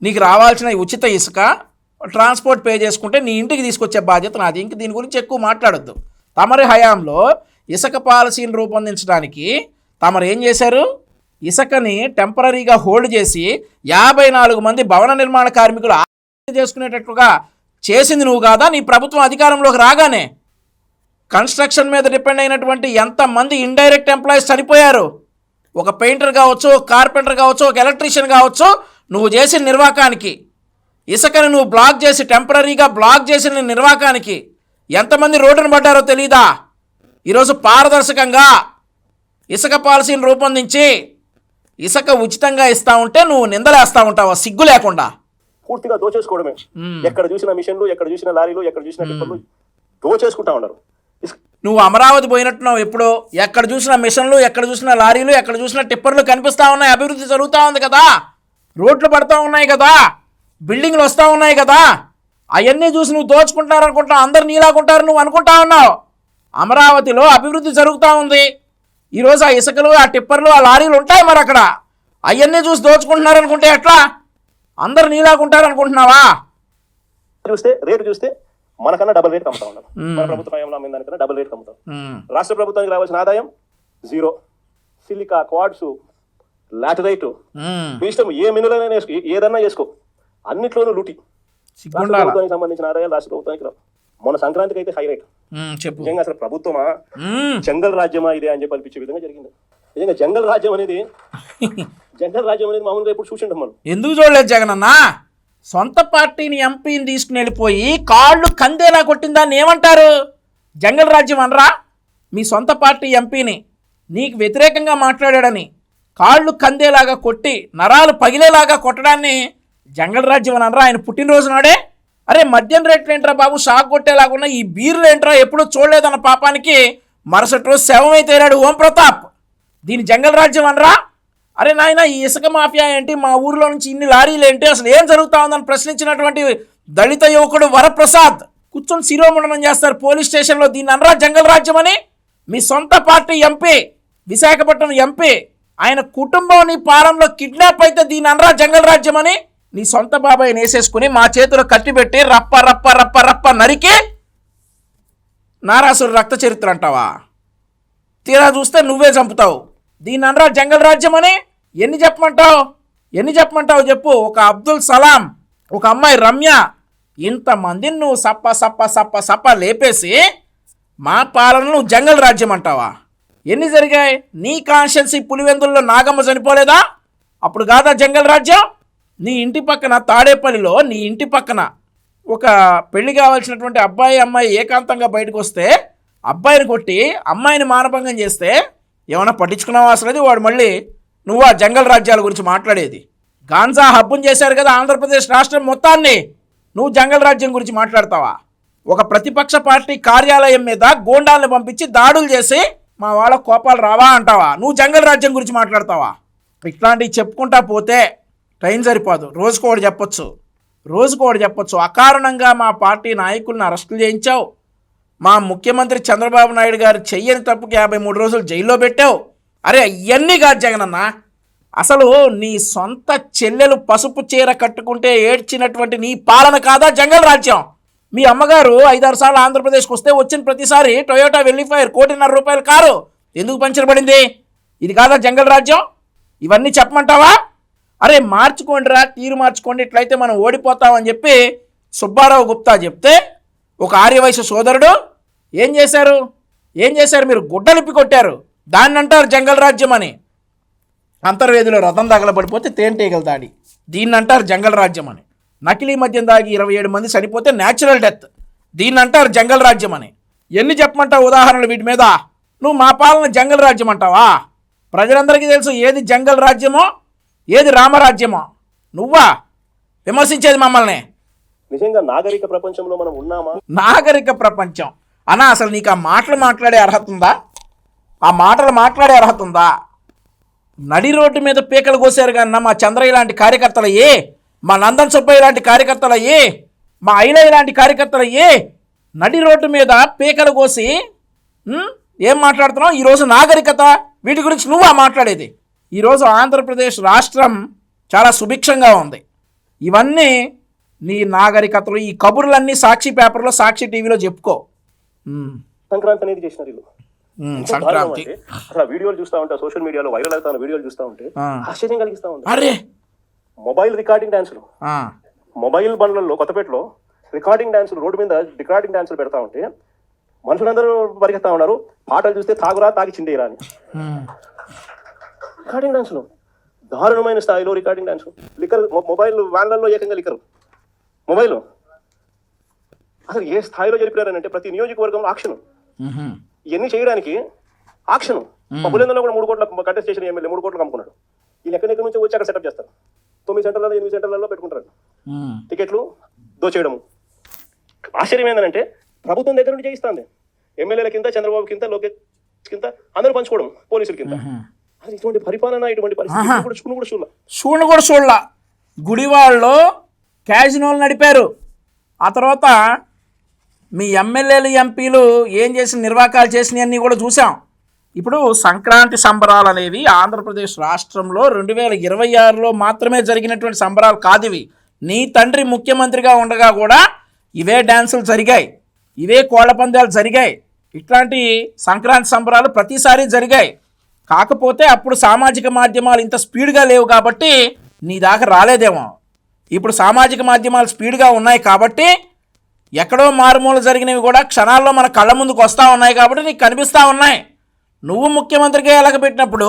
నీకు రావాల్సిన ఉచిత ఇసుక ట్రాన్స్పోర్ట్ పే చేసుకుంటే నీ ఇంటికి తీసుకొచ్చే బాధ్యత నాది. ఇంక దీని గురించి ఎక్కువ మాట్లాడొద్దు. తమరి హయాంలో ఇసుక పాలసీని రూపొందించడానికి తమరు ఏం చేశారు? ఇసుకని టెంపరీగా హోల్డ్ చేసి 54 మంది భవన నిర్మాణ కార్మికులు ఆత్మహత్య చేసుకునేటట్లుగా చేసింది నువ్వు కాదా? నీ ప్రభుత్వం అధికారంలోకి రాగానే కన్స్ట్రక్షన్ మీద డిపెండ్ అయినటువంటి ఎంతమంది ఇండైరెక్ట్ ఎంప్లాయీస్ చనిపోయారు. ఒక పెయింటర్ కావచ్చు, ఒక కార్పెంటర్ కావచ్చు, ఒక ఎలక్ట్రీషియన్ కావచ్చు. నువ్వు చేసిన నిర్వాకానికి, ఇసుకని నువ్వు బ్లాక్ చేసి టెంపరీగా బ్లాక్ చేసిన నిర్వాకానికి ఎంతమంది రోడ్డును పడ్డారో తెలీదా? ఈరోజు పారదర్శకంగా ఇసుక పాలసీని రూపొందించి ఇసుక ఉచితంగా ఇస్తా ఉంటే నువ్వు నిందలేస్తా ఉంటావా సిగ్గు లేకుండా? పూర్తిగా దోచేసుకోవడమే. ఎక్కడ చూసిన మిషన్లు, ఎక్కడ చూసిన లారీలు, ఎక్కడ చూసిన టిప్పర్లు దోచేసుకుంటా ఉన్నారు. నువ్వు అమరావతి పోయినట్టున్నావు. ఎప్పుడు ఎక్కడ చూసిన మిషన్లు, ఎక్కడ చూసిన లారీలు, ఎక్కడ చూసిన టిప్పర్లు కనిపిస్తూ ఉన్నాయి. అభివృద్ధి జరుగుతూ ఉంది కదా, రోడ్లు పడుతూ ఉన్నాయి కదా, బిల్డింగ్లు వస్తూ ఉన్నాయి కదా. అవన్నీ చూసి నువ్వు దోచుకుంటారనుకుంటావు, అందరు నీలాగుంటారు నువ్వు అనుకుంటా ఉన్నావు. అమరావతిలో అభివృద్ధి జరుగుతూ ఉంది. ఈరోజు ఆ ఇసుకలు, ఆ టిప్పర్లు, ఆ లారీలు ఉంటాయి. మరి అక్కడ అవన్నీ చూసి దోచుకుంటున్నారనుకుంటే ఎట్లా? అందరు నీలాగుంటారు అనుకుంటున్నావా? రేటు చూస్తే మనకన్నా డబుల్ రేట్ అమ్ముతా ఉన్నారు. మన ప్రభుత్వం అమ్మిన దానికన్నా డబుల్ రేట్ అమ్ముతాం. రాష్ట్ర ప్రభుత్వానికి రావాల్సిన ఆదాయం 0. సిలికా, క్వాడ్స్, లాటరైట్, మీ ఇష్టం ఏ మినరల్ ఏదన్నా చేసుకో, అన్నిట్లోనూ లూటి. రాష్ట్ర ప్రభుత్వానికి సంబంధించిన ఆదాయాలు రాష్ట్ర ప్రభుత్వానికి రావు. మొన్న సంక్రాంతికి అయితే హైలైట్. నిజంగా అసలు ప్రభుత్వమా జంగల్ రాజ్యమా ఇదే అని చెప్పి అనిపించే విధంగా జరిగింది. నిజంగా జంగల్ రాజ్యం అనేది మామూలుగా ఎప్పుడు చూసింటాం మనం. ఎందుకు చూడలేదు జగన్ అన్న? సొంత పార్టీని ఎంపీని తీసుకుని వెళ్ళిపోయి కాళ్ళు కందేలా కొట్టిన దాన్ని ఏమంటారు? జంగల్ రాజ్యం అనరా? మీ సొంత పార్టీ ఎంపీని నీకు వ్యతిరేకంగా మాట్లాడాడని కాళ్ళు కందేలాగా కొట్టి నరాలు పగిలేలాగా కొట్టడాన్ని జంగల్ రాజ్యం అని అనరా? ఆయన పుట్టినరోజు నాడే అరే మద్యం రేట్లు ఏంట్రా బాబు షాక్ కొట్టేలాగున్నా, ఈ బీర్లు ఏంట్రా ఎప్పుడూ చూడలేదన్న పాపానికి మరుసటి రోజు శవమై తేరాడు ఓం ప్రతాప్. దీని జంగల్ రాజ్యం అనరా? అరే నాయన, ఈ ఇసుక మాఫియా ఏంటి, మా ఊర్లో నుంచి ఇన్ని లారీలు ఏంటి, అసలు ఏం జరుగుతా ఉందని ప్రశ్నించినటువంటి దళిత యువకుడు వరప్రసాద్ కూర్చొని శిరోముండనం చేస్తారు పోలీస్ స్టేషన్లో. దీన్ని అనరా జంగల్ రాజ్యం అని? మీ సొంత పార్టీ ఎంపీ, విశాఖపట్నం ఎంపీ, ఆయన కుటుంబం నీ పాలనలో కిడ్నాప్ అయితే దీన్ని అనరా జంగల్ రాజ్యం అని? నీ సొంత బాబాయ్ వేసేసుకుని మా చేతిలో కట్టిపెట్టి రప్ప రప్ప రప్ప రప్ప నరికి నారాసురు రక్త చరిత్ర అంటావా? తీరా చూస్తే నువ్వే చంపుతావు. దీన్ని అనరా జంగల్ రాజ్యం అని? ఎన్ని చెప్పమంటావు చెప్పు. ఒక అబ్దుల్ సలాం, ఒక అమ్మాయి రమ్య, ఇంతమందిని నువ్వు సప్ప సప్ప సప్ప సప్ప లేపేసి మా పాలనను జంగల్ రాజ్యం అంటావా? ఎన్ని జరిగాయి? నీ కాన్స్టిట్యున్సీ పులివెందుల్లో నాగమ్మ చనిపోలేదా? అప్పుడు కాదా జంగల్ రాజ్యం? నీ ఇంటి పక్కన తాడేపల్లిలో నీ ఇంటి పక్కన ఒక పెళ్లి కావాల్సినటువంటి అబ్బాయి అమ్మాయి ఏకాంతంగా బయటకు వస్తే అబ్బాయిని కొట్టి అమ్మాయిని మానభంగం చేస్తే ఏమైనా పట్టించుకున్నావా అసలు? వాడు మళ్ళీ నువ్వు ఆ జంగల్ రాజ్యాల గురించి మాట్లాడేది? గాంజా హబ్బుని చేశారు కదా ఆంధ్రప్రదేశ్ రాష్ట్రం మొత్తాన్ని. నువ్వు జంగల్ రాజ్యం గురించి మాట్లాడతావా? ఒక ప్రతిపక్ష పార్టీ కార్యాలయం మీద గోండాలను పంపించి దాడులు చేసి మా వాళ్ళ కోపాలు రావా అంటావా? నువ్వు జంగల్ రాజ్యం గురించి మాట్లాడతావా? ఇట్లాంటివి చెప్పుకుంటా పోతే టైం సరిపోదు. రోజుకోటి చెప్పొచ్చు. అకారణంగా మా పార్టీ నాయకులను అరెస్టులు చేయించావు. మా ముఖ్యమంత్రి చంద్రబాబు నాయుడు గారు చెయ్యని తప్పుకి 53 రోజులు జైల్లో పెట్టావు. అరే ఇవన్నీ కాదు జగనన్న, అసలు నీ సొంత చెల్లెలు పసుపు చీర కట్టుకుంటే ఏడ్చినటువంటి నీ పాలన కాదా జంగల్ రాజ్యం? మీ అమ్మగారు 5-6 సార్లు ఆంధ్రప్రదేశ్కి వస్తే వచ్చిన ప్రతిసారి టొయోటా వెల్లిఫైర్ ₹1.5 కారు ఎందుకు పంచర్ పడింది? ఇది కాదా జంగల్ రాజ్యం? ఇవన్నీ చెప్పమంటావా? అరే మార్చుకోండిరా, తీరు మార్చుకోండి, ఇట్లయితే మనం ఓడిపోతామని చెప్పి సుబ్బారావు గుప్తా చెప్తే ఒక ఆర్యవైశ్య సోదరుడు ఏం చేశారు? మీరు గుడ్డలిప్పి కొట్టారు. దాన్ని అంటారు జంగల్ రాజ్యం అని. అంతర్వేదిలో రథం తగలబడిపోతే తేనెటీగల దాడి, దీన్ని అంటారు జంగల్ రాజ్యం అని. నకిలీ మద్యం దాగి 27 మంది చనిపోతే న్యాచురల్ డెత్, దీన్ని అంటారు జంగల్ రాజ్యం అని. ఎన్ని చెప్పమంటావు ఉదాహరణలు వీటి మీద? నువ్వు మా పాలన జంగల్ రాజ్యం అంటావా? ప్రజలందరికీ తెలుసు ఏది జంగల్ రాజ్యమో ఏది రామరాజ్యమో. నువ్వా విమర్శించేది మమ్మల్ని? నిజంగా నాగరిక ప్రపంచంలో మనం ఉన్నామా? నాగరిక ప్రపంచం అన్నా, అసలు నీకు ఆ మాటలు మాట్లాడే అర్హత ఉందా? నడి రోడ్డు మీద పీకలు కోసారు కన్నా మా చంద్రయ్య లాంటి కార్యకర్తలయ్యే, మా నందన్ సుబ్బయ్య లాంటి కార్యకర్తలయ్యే, మా ఐలయ్య లాంటి కార్యకర్తలయ్యే నడి రోడ్డు మీద పీకలు కోసి ఏం మాట్లాడుతున్నావు? ఈరోజు నాగరికత వీటి గురించి నువ్వా మాట్లాడేది? ఈరోజు ఆంధ్రప్రదేశ్ రాష్ట్రం చాలా సుభిక్షంగా ఉంది. ఇవన్నీ నీ నాగరికతలు, ఈ కబుర్లన్నీ సాక్షి పేపర్లో, సాక్షి టీవీలో చెప్పుకో. సంక్రాంతి అనేది చేసినారు వీళ్ళు. సంక్రాంతి అసలు వీడియోలు చూస్తా ఉంటే, సోషల్ మీడియాలో వైరల్ అవుతున్న వీడియోలు చూస్తా ఉంటే ఆశ్చర్యం కలిగిస్తా ఉంది. అరే మొబైల్ రికార్డింగ్ డాన్సులు, మొబైల్ బండ్లలో కొత్తపేటలో రికార్డింగ్ డాన్సులు, రోడ్డు మీద రికార్డింగ్ డాన్సులు పెడతా ఉంటే మనుషులందరూ పరిగెత్తా ఉన్నారు. పాటలు చూస్తే తాగురా తాగి చిందేరా అని. రికార్డింగ్ డాన్సులు దారుణమైన స్థాయిలో రికార్డింగ్ డాన్స్, లిక్కర్, మొబైల్ వ్యాన్లలో ఏకంగా లిక్కర్, మొబైల్ అసలు ఏ స్థాయిలో జరిపినారని అంటే ప్రతి నియోజకవర్గంలో ఆక్షన్. ఇవన్నీ చేయడానికి ఆక్షన్. పులిందలో కూడా 3 కోట్ల కంటెస్ట్ చేసిన ఎమ్మెల్యే 3 కోట్లు అమ్ముకున్నాడు. ఈ ఎక్కడెక్కడి నుంచి వచ్చి అక్కడ సెటప్ చేస్తారు. 9 సెంటర్లలో 8 సెంటర్లలో పెట్టుకుంటారు టికెట్లు దోచేయడము. ఆశ్చర్యం ఏంటంటే ప్రభుత్వం దగ్గర నుండి చేయిస్తుంది. ఎమ్మెల్యేల కింద, చంద్రబాబు కింద, లోకేష్ కింద అందరూ పంచుకోవడం, పోలీసుల కింద. అసలు ఇటువంటి పరిపాలన, ఇటువంటి పరిస్థితి చూడలా. గుడివాడలో క్యాజినోలు నడిపారు. ఆ తర్వాత మీ ఎమ్మెల్యేలు, ఎంపీలు ఏం చేసిన నిర్వాకాలు చేసినవన్నీ కూడా చూసాం. ఇప్పుడు సంక్రాంతి సంబరాలు అనేవి ఆంధ్రప్రదేశ్ రాష్ట్రంలో 2026లో మాత్రమే జరిగినటువంటి సంబరాలు కాదు ఇవి. నీ తండ్రి ముఖ్యమంత్రిగా ఉండగా కూడా ఇవే డ్యాన్సులు జరిగాయి, ఇవే కోళ్ల పందాలు జరిగాయి. ఇట్లాంటి సంక్రాంతి సంబరాలు ప్రతిసారి జరిగాయి. కాకపోతే అప్పుడు సామాజిక మాధ్యమాలు ఇంత స్పీడ్గా లేవు కాబట్టి నీ దాకా రాలేదేమో. ఇప్పుడు సామాజిక మాధ్యమాలు స్పీడ్గా ఉన్నాయి కాబట్టి ఎక్కడో మారుమూల జరిగినవి కూడా క్షణాల్లో మన కళ్ళ ముందుకు వస్తూ ఉన్నాయి కాబట్టి నీకు కనిపిస్తూ ఉన్నాయి. నువ్వు ముఖ్యమంత్రిగా ఎలగబెట్టినప్పుడు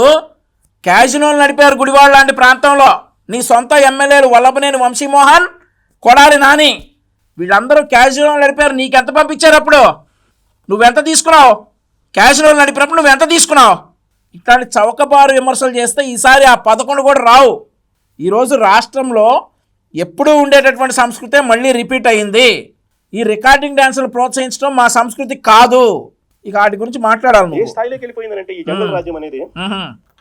క్యాజినోలు నడిపారు గుడివాడ లాంటి ప్రాంతంలో. నీ సొంత ఎమ్మెల్యేలు వల్లభనేని వంశీమోహన్, కొడాలి నాని వీళ్ళందరూ క్యాజినోలు నడిపారు. నీకెంత పంపించారు? అప్పుడు నువ్వెంత తీసుకున్నావు? క్యాజినోలు నడిపినప్పుడు నువ్వెంత తీసుకున్నావు? ఇట్లాంటి చౌకబారు విమర్శలు చేస్తే ఈసారి ఆ 11 కూడా రావు. ఈరోజు రాష్ట్రంలో ఎప్పుడూ ఉండేటటువంటి సంస్కృతే మళ్ళీ రిపీట్ అయింది. ఈ రికార్డింగ్ డాన్సులు ప్రోత్సహించడం మా సంస్కృతి కాదు. ఇక వాటి గురించి మాట్లాడాలి. ఏ స్థాయిలోకి వెళ్ళిపోయిందంటే ఈ జంగల్ రాజ్యం అనేది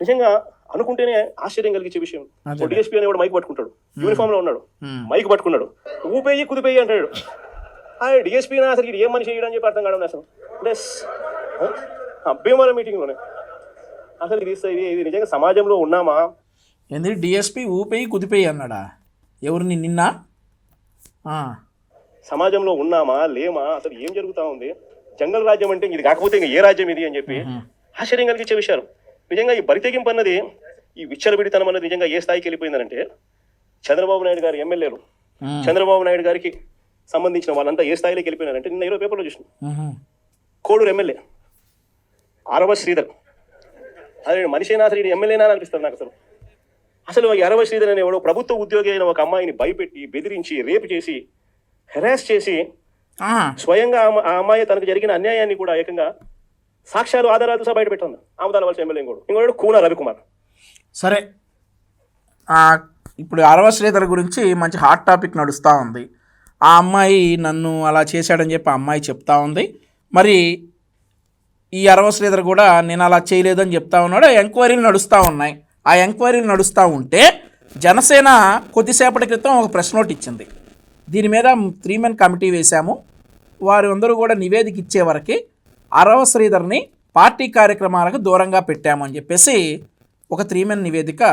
నిజంగా అనుకుంటేనే ఆశ్చర్యం కలిగించే విషయం. డిఎస్పీ అనేవాడు మైక్ పట్టుకుంటాడు, యూనిఫామ్ లో ఉన్నాడు, మైక్ పట్టుకున్నాడు, ఊపేయి కుదిపేయి అంటాడు. డిఎస్పీ అసలు ఇది ఏం మనిషి చేయడం చెప్పి అర్థం కావడం అసలు. అంటే భీమవరం మీటింగ్ లోనే అసలు ఇది నిజంగా సమాజంలో ఉన్నామా? ఎందుకు డిఎస్పీ ఊపేయి కుదిపేయి అన్నాడా? ఎవరిని? నిన్న సమాజంలో ఉన్నామా లేమా? అసలు ఏం జరుగుతా ఉంది? జంగల్ రాజ్యం అంటే ఇది కాకపోతే ఇంకా ఏ రాజ్యం ఇది అని చెప్పి ఆశ్చర్యం కలిగించే విషయాలు. నిజంగా ఈ బరితెగింపు అన్నది, ఈ విచ్చలవిడితనం అన్నది నిజంగా ఏ స్థాయికి వెళ్ళిపోయిందనంటే చంద్రబాబు నాయుడు గారి ఎమ్మెల్యేలు, చంద్రబాబు నాయుడు గారికి సంబంధించిన వాళ్ళంతా ఏ స్థాయిలోకి వెళ్ళిపోయినారంటే నిన్న 20 పేపర్లో చూసిన కోడూరు ఎమ్మెల్యే ఆరవ శ్రీధర్, అదే మనిషినా అసలు ఇది ఎమ్మెల్యేనా అని అనిపిస్తుంది నాకు. అసలు ఈ ఆరవ శ్రీధర్ అనేవాడు ప్రభుత్వ ఉద్యోగి అయిన ఒక అమ్మాయిని భయపెట్టి, బెదిరించి, రేపు చేసి, హెరాస్ చేసి, స్వయంగా ఆ అమ్మాయి తనకు జరిగిన అన్యాయాన్ని కూడా ఏకంగా సాక్ష్యాలు, ఆధారాలు సహా బయట పెట్టింది. ఆమదాల వలస ఎమ్మెల్యే ఇంకోడు కూన రవికుమార్. సరే, ఇప్పుడు అరవ శ్రీధర్ గురించి మంచి హాట్ టాపిక్ నడుస్తూ ఉంది. ఆ అమ్మాయి నన్ను అలా చేశాడని చెప్పి ఆ అమ్మాయి చెప్తా ఉంది. మరి ఈ అరవ శ్రీధర్ కూడా నేను అలా చేయలేదని చెప్తా ఉన్నాడు. ఎంక్వైరీలు నడుస్తూ ఉన్నాయి. ఆ ఎంక్వైరీలు నడుస్తూ ఉంటే జనసేన కొద్దిసేపటి క్రితం ఒక ప్రెస్ నోట్ ఇచ్చింది. దీని మీద 3 మెన్ కమిటీ వేశాము. వారు అందరూ కూడా నివేదిక ఇచ్చే వరకు అరవ శ్రీధర్ని పార్టీ కార్యక్రమాలకు దూరంగా పెట్టామని చెప్పేసి ఒక 3 మెన్ నివేదిక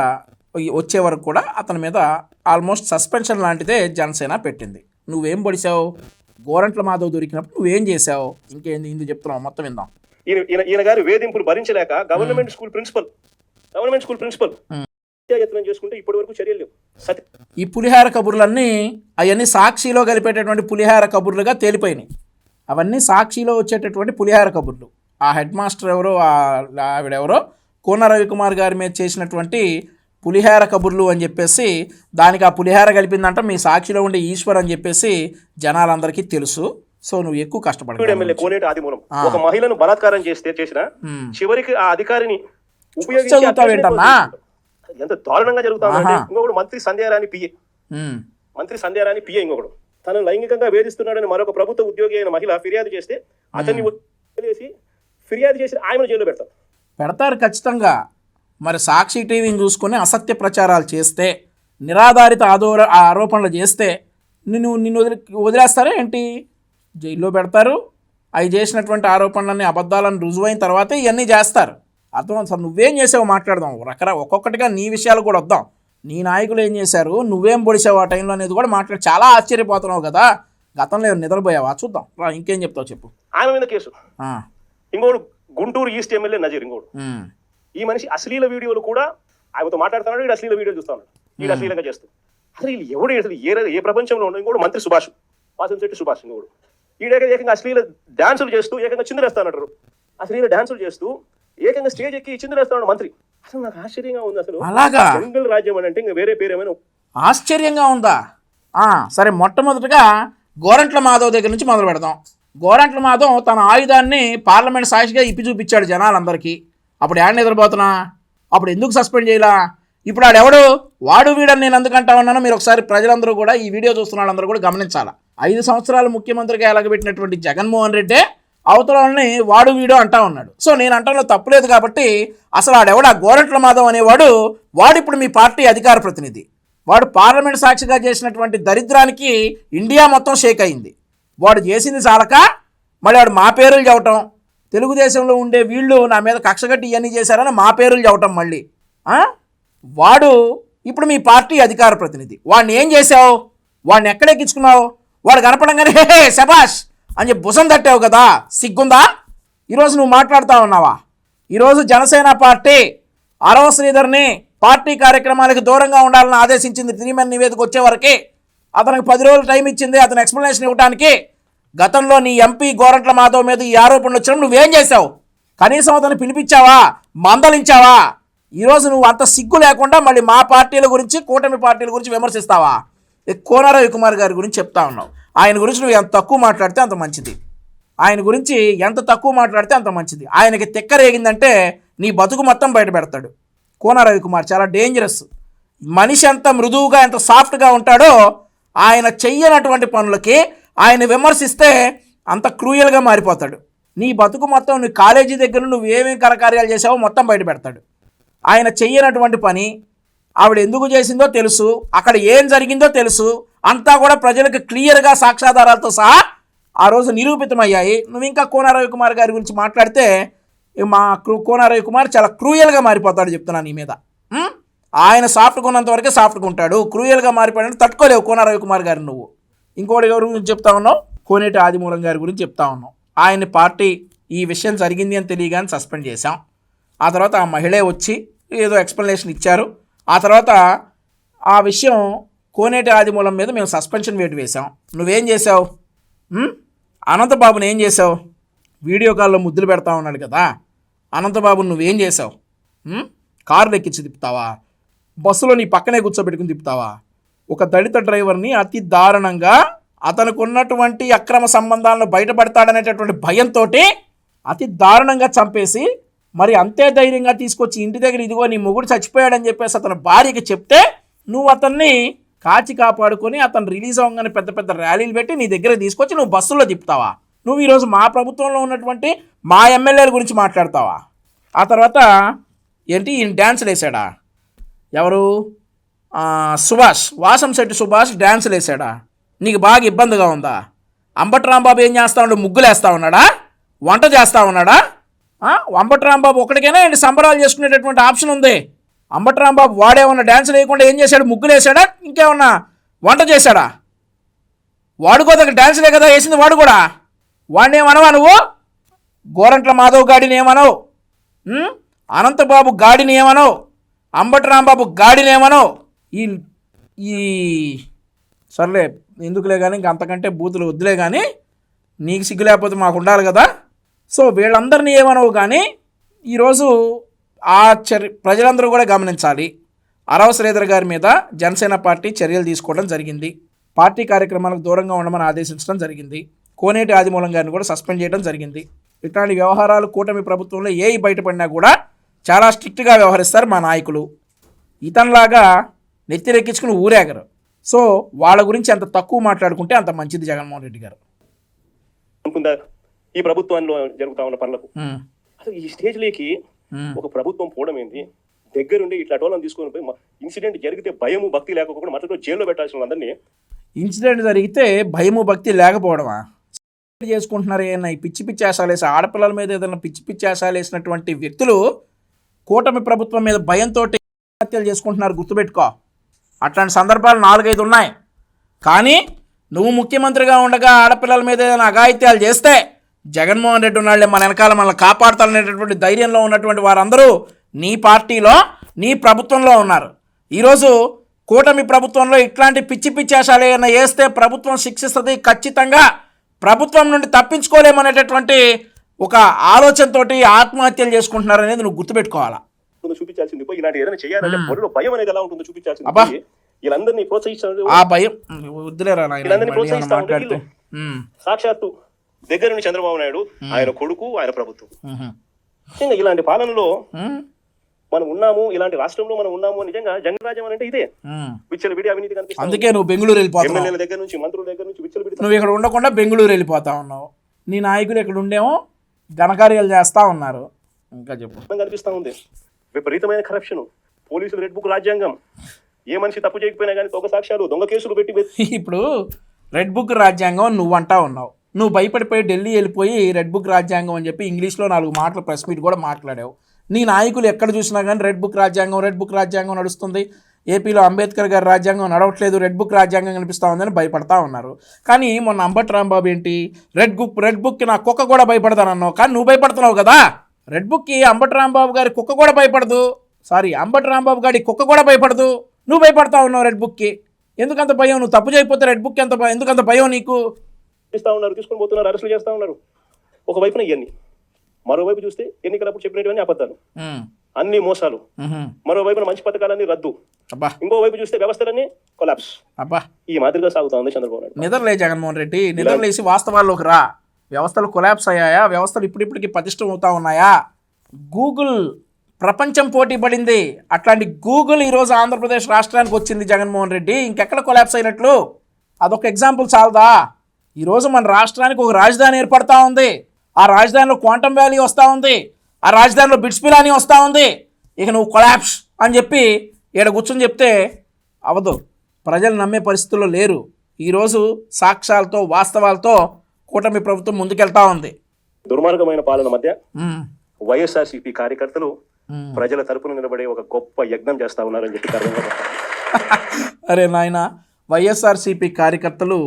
వచ్చే వరకు కూడా అతని మీద ఆల్మోస్ట్ సస్పెన్షన్ లాంటిదే జనసేన పెట్టింది. నువ్వేం పొడిచావు? గోరంట్ల మాధవ్ దొరికినప్పుడు నువ్వేం చేశావు? ఇంకేంది ఇందుకు చెప్తున్నావు? మొత్తం విందాం. ఈయన గారి వేధింపులు భరించలేక గవర్నమెంట్ స్కూల్ ప్రిన్సిపల్ యత్నం చేసుకుంటే ఇప్పటి వరకు చర్యలు లేవు. ఈ పులిహార కబుర్లన్నీ అవన్నీ సాక్షిలో కలిపేటటువంటి పులిహార కబుర్లుగా తేలిపోయినాయి. అవన్నీ సాక్షిలో వచ్చేటటువంటి పులిహార కబుర్లు. ఆ హెడ్ మాస్టర్ ఎవరో, ఆవిడెవరో కోన రవికుమార్ గారి మీద చేసినటువంటి పులిహార కబుర్లు అని చెప్పేసి దానికి ఆ పులిహార కలిపిందంట మీ సాక్షిలో ఉండే ఈశ్వర్ అని చెప్పేసి జనాలందరికీ తెలుసు. సో నువ్వు ఎక్కువ కష్టపడు. ఎమ్మెల్యే కోనేటి ఆదిమూలం ఒక మహిళను బలాత్కారం చేసిన చివరికి ఆ అధికారిని ఉపయోగించుకుంటావేంటన్నా? ఎంత దారుణంగా జరుగుతుంది. ఇంకొకడు మంత్రి సంధ్యారాణి పిఏ ఇంకొకడు తను లైంగికంగా వేధిస్తున్నాడని మరొక ప్రభుత్వ ఉద్యోగి అయిన మహిళ ఫిర్యాదు చేస్తే అతన్ని ఫిర్యాదు చేసి ఆయనను జైల్లో పెడతారు ఖచ్చితంగా. మరి సాక్షి టీవీని చూసుకొని అసత్య ప్రచారాలు చేస్తే, నిరాధారిత ఆరోపణలు చేస్తే నిన్ను వదిలేస్తారా ఏంటి? జైల్లో పెడతారు. అవి చేసినటువంటి ఆరోపణలన్నీ అబద్ధాలను రుజువైన తర్వాతే ఇవన్నీ చేస్తారు. అర్థం సార్. నువ్వేం చేసావు మాట్లాడదాం. ఒక్కొక్కటిగా నీ విషయాలు కూడా వద్దాం. నీ నాయకులు ఏం చేశారు, నువ్వేం పొడిచావు ఆ టైంలో అనేది కూడా మాట్లాడి చాలా ఆశ్చర్యపోతున్నావు కదా. గతంలో నిద్రపోయావా? చూద్దాం. ఇంకేం చెప్తావు చెప్పు. ఆమె మీద కేసు. ఇంకోడు గుంటూరు ఈస్ట్ ఎమ్మెల్యే నజీర్ ఇంకోడు. ఈ మనిషి అశ్లీల వీడియోలు కూడా ఆయనతో మాట్లాడుతున్నాడు. వీడు అశ్లీల వీడియోలు చూస్తా ఉన్నాడు. వీడు అశ్లీలంగా చేస్తూ అసలు వీళ్ళు ఎవడు అసలు ఏ ప్రపంచంలో ఉండదు. ఇంకోడు మంత్రి సుభాష్, వాసంశెట్టి సుభాష్ ఇంకోడు. ఏకంగా అశ్లీల డాన్సులు చేస్తూ ఏకంగా చిందులేస్తానంటారు. అశ్లీల డాన్సులు చేస్తూ ఏకంగా స్టేజ్ ఎక్కి చిందులేస్తాడు మంత్రి. అసలు నాకు ఆశ్చర్యంగా ఉంది. అసలు జంగల్ రాజ్యం అని అంటే ఇంకా వేరే పేరు ఏమైనా ఆశ్చర్యంగా ఉందా? సరే, మొట్టమొదటిగా గోరంట్ల మాధవ్ దగ్గర నుంచి మొదలు పెడదాం. గోరంట్ల మాధవ్ తన ఆయుధాన్ని పార్లమెంట్ సాక్షిగా ఇప్పి చూపించాడు జనాలందరికీ. అప్పుడు ఏడ నిద్రపోతున్నా? అప్పుడు ఎందుకు సస్పెండ్ చేయాలా? ఇప్పుడు ఆడెవడు? వాడు వీడని నేను ఎందుకంటా ఉన్నానో మీరు ఒకసారి ప్రజలందరూ కూడా, ఈ వీడియో చూస్తున్న వాళ్ళందరూ కూడా గమనించాలా. 5 సంవత్సరాలు ముఖ్యమంత్రిగా ఎలగబెట్టినటువంటి జగన్మోహన్ రెడ్డి అవతలని వాడు వీడు అంటా ఉన్నాడు. సో నేను అంటంలో తప్పులేదు కాబట్టి అసలు ఆడెవడా గోరంట్ల మాధవ్ అనేవాడు? వాడు ఇప్పుడు మీ పార్టీ అధికార ప్రతినిధి. వాడు పార్లమెంట్ సాక్షిగా చేసినటువంటి దరిద్రానికి ఇండియా మొత్తం షేక్ అయింది. వాడు చేసింది చాలక మళ్ళీ వాడు మా పేర్లు చెప్పటం, తెలుగుదేశంలో ఉండే వీళ్ళు నా మీద కక్షగట్టి ఇవన్నీ చేశారని మా పేర్లు చెప్పటం. మళ్ళీ వాడు ఇప్పుడు మీ పార్టీ అధికార ప్రతినిధి. వాడిని ఏం చేసావు? వాడిని ఎక్కడెక్కించుకున్నావు? వాడు కనపడంగానే హే శబాష్ అని చెప్పి భుజం తట్టావు కదా. సిగ్గుందా? ఈరోజు నువ్వు మాట్లాడుతూ ఉన్నావా? ఈరోజు జనసేన పార్టీ అరవ శ్రీధర్ని పార్టీ కార్యక్రమాలకు దూరంగా ఉండాలని ఆదేశించింది. 3 మెన్ నివేదిక వచ్చే వరకే అతనికి 10 రోజులు టైం ఇచ్చింది అతను ఎక్స్ప్లెనేషన్ ఇవ్వడానికి. గతంలో నీ ఎంపీ గోరంట్ల మాధవ్ మీద ఈ ఆరోపణలు వచ్చినప్పుడు నువ్వేం చేసావు? కనీసం అతను పిలిపించావా? మందలించావా? ఈరోజు నువ్వు అంత సిగ్గు లేకుండా మళ్ళీ మా పార్టీల గురించి, కూటమి పార్టీల గురించి విమర్శిస్తావా? కోన రవికుమార్ గారి గురించి చెప్తా ఉన్నావు. ఆయన గురించి నువ్వు ఎంత తక్కువ మాట్లాడితే అంత మంచిది. ఆయన గురించి ఎంత తక్కువ మాట్లాడితే అంత మంచిది. ఆయనకి తిక్కరేగిందంటే నీ బతుకు మొత్తం బయట పెడతాడు. కోన రవికుమార్ చాలా డేంజరస్ మనిషి. ఎంత మృదువుగా, ఎంత సాఫ్ట్గా ఉంటాడో ఆయన చెయ్యనటువంటి పనులకి ఆయన విమర్శిస్తే అంత క్రూయల్గా మారిపోతాడు. నీ బతుకు మొత్తం నీ కాలేజీ దగ్గర నువ్వేమేమి కరకార్యాలు చేసావో మొత్తం బయట పెడతాడు. ఆయన చెయ్యనటువంటి పని ఆవిడ ఎందుకు చేసిందో తెలుసు, అక్కడ ఏం జరిగిందో తెలుసు, అంతా కూడా ప్రజలకు క్లియర్గా సాక్ష్యాధారాలతో సహా ఆ రోజు నిరూపితమయ్యాయి. నువ్వు ఇంకా కోన రవికుమార్ గారి గురించి మాట్లాడితే మా కోన రవికుమార్ చాలా క్రూయల్గా మారిపోతాడు చెప్తున్నాను నీ మీద. ఆయన సాఫ్ట్గా ఉన్నంత వరకే సాఫ్ట్గా ఉంటాడు. క్రూయల్గా మారిపోయాడంటే తట్టుకోలేవు కోన రవికుమార్ గారిని నువ్వు. ఇంకోటి ఎవరి గురించి చెప్తా ఉన్నావు? కోనేటి ఆదిమూలం గారి గురించి చెప్తా ఉన్నావు. ఆయన పార్టీ ఈ విషయం జరిగింది అని తెలియగానే సస్పెండ్ చేశాం. ఆ తర్వాత ఆ మహిళే వచ్చి ఏదో ఎక్స్ప్లెనేషన్ ఇచ్చారు. ఆ తర్వాత ఆ విషయం కోనేటి ఆదిమూలం మీద మేము సస్పెన్షన్ వేటు వేసాం. నువ్వేం చేసావు? అనంతబాబుని ఏం చేసావు? వీడియో కాల్లో ముద్దులు పెడతా ఉన్నాడు కదా అనంతబాబుని నువ్వేం చేసావు? కారులు ఎక్కించి తిప్పుతావా? బస్సులో నీ పక్కనే కూర్చోబెట్టుకుని తిప్పుతావా? ఒక దళిత డ్రైవర్ని అతి దారుణంగా అతనికి ఉన్నటువంటి అక్రమ సంబంధాలను బయటపడతాడనేటటువంటి భయంతో అతి దారుణంగా చంపేసి మరి అంతే ధైర్యంగా తీసుకొచ్చి ఇంటి దగ్గర ఇదిగో నీ మొగుడు చచ్చిపోయాడని చెప్పేసి అతని భార్యకి చెప్తే నువ్వు అతన్ని కాచి కాపాడుకొని అతను రిలీజ్ అవ్వగానే పెద్ద పెద్ద ర్యాలీలు పెట్టి నీ దగ్గర తీసుకొచ్చి నువ్వు బస్సుల్లో తిప్పుతావా? నువ్వు ఈరోజు మా ప్రభుత్వంలో ఉన్నటువంటి మా ఎమ్మెల్యేల గురించి మాట్లాడతావా? ఆ తర్వాత ఏంటి ఈయన డ్యాన్సులు వేసాడా? ఎవరు? సుభాష్, వాసంశెట్టి సుభాష్ డ్యాన్సులు వేసాడా? నీకు బాగా ఇబ్బందిగా ఉందా? అంబటి రాంబాబు ఏం చేస్తా ఉన్నాడు? ముగ్గులు వేస్తా ఉన్నాడా? వంట చేస్తా ఉన్నాడా? అంబటి రాంబాబు ఒకటికైనా ఏంటి సంబరాలు చేసుకునేటటువంటి ఆప్షన్ ఉంది. అంబటి రాంబాబు వాడేమన్నా డ్యాన్సులు వేయకుండా ఏం చేశాడు? ముగ్గులు వేసాడా? ఇంకేమన్నా వంట చేశాడా? వాడు కూడా డ్యాన్సులే కదా వేసింది వాడు కూడా. వాడిని ఏమనవా నువ్వు? గోరంట్ల మాధవ్ గాడిని ఏమనవు, అనంతబాబు గాడిని ఏమనవు, అంబటి రాంబాబు గాడిని ఏమనవు. ఈ ఈ సర్లే ఎందుకులే కానీ ఇంక అంతకంటే బూతులు వద్దులే కానీ, నీకు సిగ్గు లేకపోతే మాకు ఉండాలి కదా. సో వీళ్ళందరినీ ఏమనవు కానీ ఈరోజు ఆ ప్రజలందరూ కూడా గమనించాలి. అరవ శ్రీధర్ గారి మీద జనసేన పార్టీ చర్యలు తీసుకోవడం జరిగింది. పార్టీ కార్యక్రమాలకు దూరంగా ఉండమని ఆదేశించడం జరిగింది. కోనేటి ఆదిమూలం గారిని కూడా సస్పెండ్ చేయడం జరిగింది. ఇట్లాంటి వ్యవహారాలు కూటమి ప్రభుత్వంలో ఏవి బయటపడినా కూడా చాలా స్ట్రిక్ట్గా వ్యవహరిస్తారు మా నాయకులు. ఇతనిలాగా నెత్తిరెక్కించుకుని ఊరేగరు. సో వాళ్ళ గురించి ఎంత తక్కువ మాట్లాడుకుంటే అంత మంచిది జగన్మోహన్ రెడ్డి గారు. ఈ ప్రభుత్వంలో జరుగుతా ఉన్న పనులకు అసలు ఈ స్టేజ్లోకి ఒక ప్రభుత్వం పోవడం ఏంటి? దగ్గరుండి ఇట్లా టోలను తీసుకొని పోయి ఇన్సిడెంట్ జరిగితే భయము భక్తి లేకపోకుండా మధ్యలో జైల్లో పెట్టాల్సిన అందరినీ. ఇన్సిడెంట్ జరిగితే భయము భక్తి లేకపోవడమా? చేసుకుంటున్నారు ఏమన్నా ఈ పిచ్చి పిచ్చి ఆశాలు వేసి ఆడపిల్లల మీద ఏదైనా పిచ్చి పిచ్చి ఆశాలు వేసినటువంటి వ్యక్తులు కూటమి ప్రభుత్వం మీద భయంతో హత్యలు చేసుకుంటున్నారు. గుర్తుపెట్టుకో, అట్లాంటి సందర్భాలు 4-5 ఉన్నాయి. కానీ నువ్వు ముఖ్యమంత్రిగా ఉండగా ఆడపిల్లల మీద ఏదైనా అఘాయిత్యాలు చేస్తే జగన్మోహన్ రెడ్డి ఉన్నాళ్లే మన వెనకాల మనల్ని కాపాడుతారనేటటువంటి ధైర్యంలో ఉన్నటువంటి వారందరూ నీ పార్టీలో నీ ప్రభుత్వంలో ఉన్నారు. ఈరోజు కూటమి ప్రభుత్వంలో ఇట్లాంటి పిచ్చి పిచ్చి ఆశాలు ఏమైనా వేస్తే ప్రభుత్వం శిక్షిస్తుంది. ఖచ్చితంగా ప్రభుత్వం నుండి తప్పించుకోలేమనేటటువంటి ఒక ఆలోచనతోటి ఆత్మహత్యలు చేసుకుంటున్నారు అనేది నువ్వు గుర్తుపెట్టుకోవాలా. చూపించాల్సింది ఇలాంటి ఏదైనా చేయాలంటే బరిలో భయం అనేది ఎలా ఉంటుందో చూపించాల్సింది. వీళ్ళందరినీ ప్రోత్సహించారు. ఆ భయం వద్దులేరా మాట్లాడితే. సాక్షాత్తు దగ్గర నుండి చంద్రబాబు నాయుడు, ఆయన కొడుకు, ఆయన ప్రభుత్వం. నిజంగా ఇలాంటి పాలనలో మనం ఉన్నాము, ఇలాంటి రాష్ట్రంలో మనం ఉన్నాము. నిజంగా జగన్రాజ్యం అంటే ఇదే. విచ్చలవిడి అవినీతి కనిపిస్తుంది. అందుకే నువ్వు బెంగళూరు వెళ్ళిపోతావు. ఎమ్మెల్యేల దగ్గర నుంచి మంత్రుల దగ్గర నుంచి విచ్చలవిడి. నువ్వు ఇక్కడ ఉండకుండా బెంగళూరు వెళ్ళిపోతా ఉన్నావు. నీ నాయకులు ఇక్కడ ఉండేమో ఘనకార్యాలు చేస్తా ఉన్నారు. ఇంకా చెప్పు. కనిపిస్తా ఉంది విపరీతమైన కరప్షన్, పోలీసులు రెడ్ బుక్ రాజ్యాంగం. ఏ మనిషి తప్పు చేయకపోయినా కానీ దొంగ సాక్ష్యాలు, దొంగ కేసులు పెట్టి. ఇప్పుడు రెడ్ బుక్ రాజ్యాంగం నువ్వు అంటా ఉన్నావు. నువ్వు భయపడిపోయి ఢిల్లీ వెళ్ళిపోయి రెడ్ బుక్ రాజ్యాంగం అని చెప్పి ఇంగ్లీష్లో 4 మాటలు ప్రెస్ మీట్ కూడా మాట్లాడావు. నీ నాయకులు ఎక్కడ చూసినా కానీ రెడ్ బుక్ రాజ్యాంగం నడుస్తుంది. ఏపీలో అంబేద్కర్ గారి రాజ్యాంగం నడవట్లేదు, రెడ్ బుక్ రాజ్యాంగం కనిపిస్తూ ఉందని భయపడతా ఉన్నారు. కానీ మొన్న అంబటి రాంబాబు ఏంటి రెడ్ బుక్కి నా కుక్క కూడా భయపడతానన్నావు. కానీ నువ్వు భయపడుతున్నావు కదా. రెడ్ బుక్కి అంబటి రాంబాబు గారి కుక్క కూడా భయపడదు. అంబటి రాంబాబు గారి కుక్క కూడా భయపడదు. నువ్వు భయపడతా ఉన్నావు రెడ్ బుక్కి. ఎందుకంత భయం? నువ్వు తప్పు చేయకపోతే రెడ్ బుక్ ఎందుకంత భయం నీకు? ఇస్తా ఉన్నారు, తీసుకొని పోతున్నారు, అరెస్టులు చేస్తా ఉన్నారు. ఒకవైపున ఇవన్నీ, మరోవైపు చూస్తే ఎన్నికలప్పుడు చెప్పినటువంటి అబద్ధాలు, అన్ని మోసాలు. మరోవైపున మంచి పథకాలన్నీ రద్దు. ఇంకోవైపు చూస్తే వ్యవస్థలన్నీ కొలాప్స్. ఈ మాదిరిగా సాగుతా ఉంది చంద్రబాబు నాయుడు. నిద్రలే జగన్మోహన్ రెడ్డి, నిద్రలేసి వాస్తవాల్లోకి రా. వ్యవస్థలు కొలాప్స్ అయ్యాయా? వ్యవస్థలు ఇప్పటికి పటిష్టం అవుతా ఉన్నాయా? గూగుల్ ప్రపంచం పోటీ పడింది. అట్లాంటి గూగుల్ ఈరోజు ఆంధ్రప్రదేశ్ రాష్ట్రానికి వచ్చింది జగన్మోహన్ రెడ్డి. ఇంకెక్కడ కొలాప్స్ అయినట్లు? అదొక ఎగ్జాంపుల్ చాలదా? ఈరోజు మన రాష్ట్రానికి ఒక రాజధాని ఏర్పడతా ఉంది. ఆ రాజధానిలో క్వాంటమ్ వ్యాలీ వస్తూ ఉంది. ఆ రాజధానిలో బిట్స్ పిలానీ వస్తూ ఉంది. ఇక నువ్వు కొలాప్స్ అని చెప్పి ఈడ కూర్చొని చెప్తే అవదు. ప్రజలు నమ్మే పరిస్థితుల్లో లేరు. ఈరోజు సాక్ష్యాలతో వాస్తవాలతో కూటమి ప్రభుత్వం ముందుకెళ్తా ఉంది. దుర్మార్గమైన పాలన మధ్య వైఎస్ఆర్సీపీ కార్యకర్తలు ప్రజల తరపున నిలబడే ఒక గొప్ప యజ్ఞం చేస్తా ఉన్నారని చెప్పి అరే నాయన, వైఎస్ఆర్సీపీ కార్యకర్తలు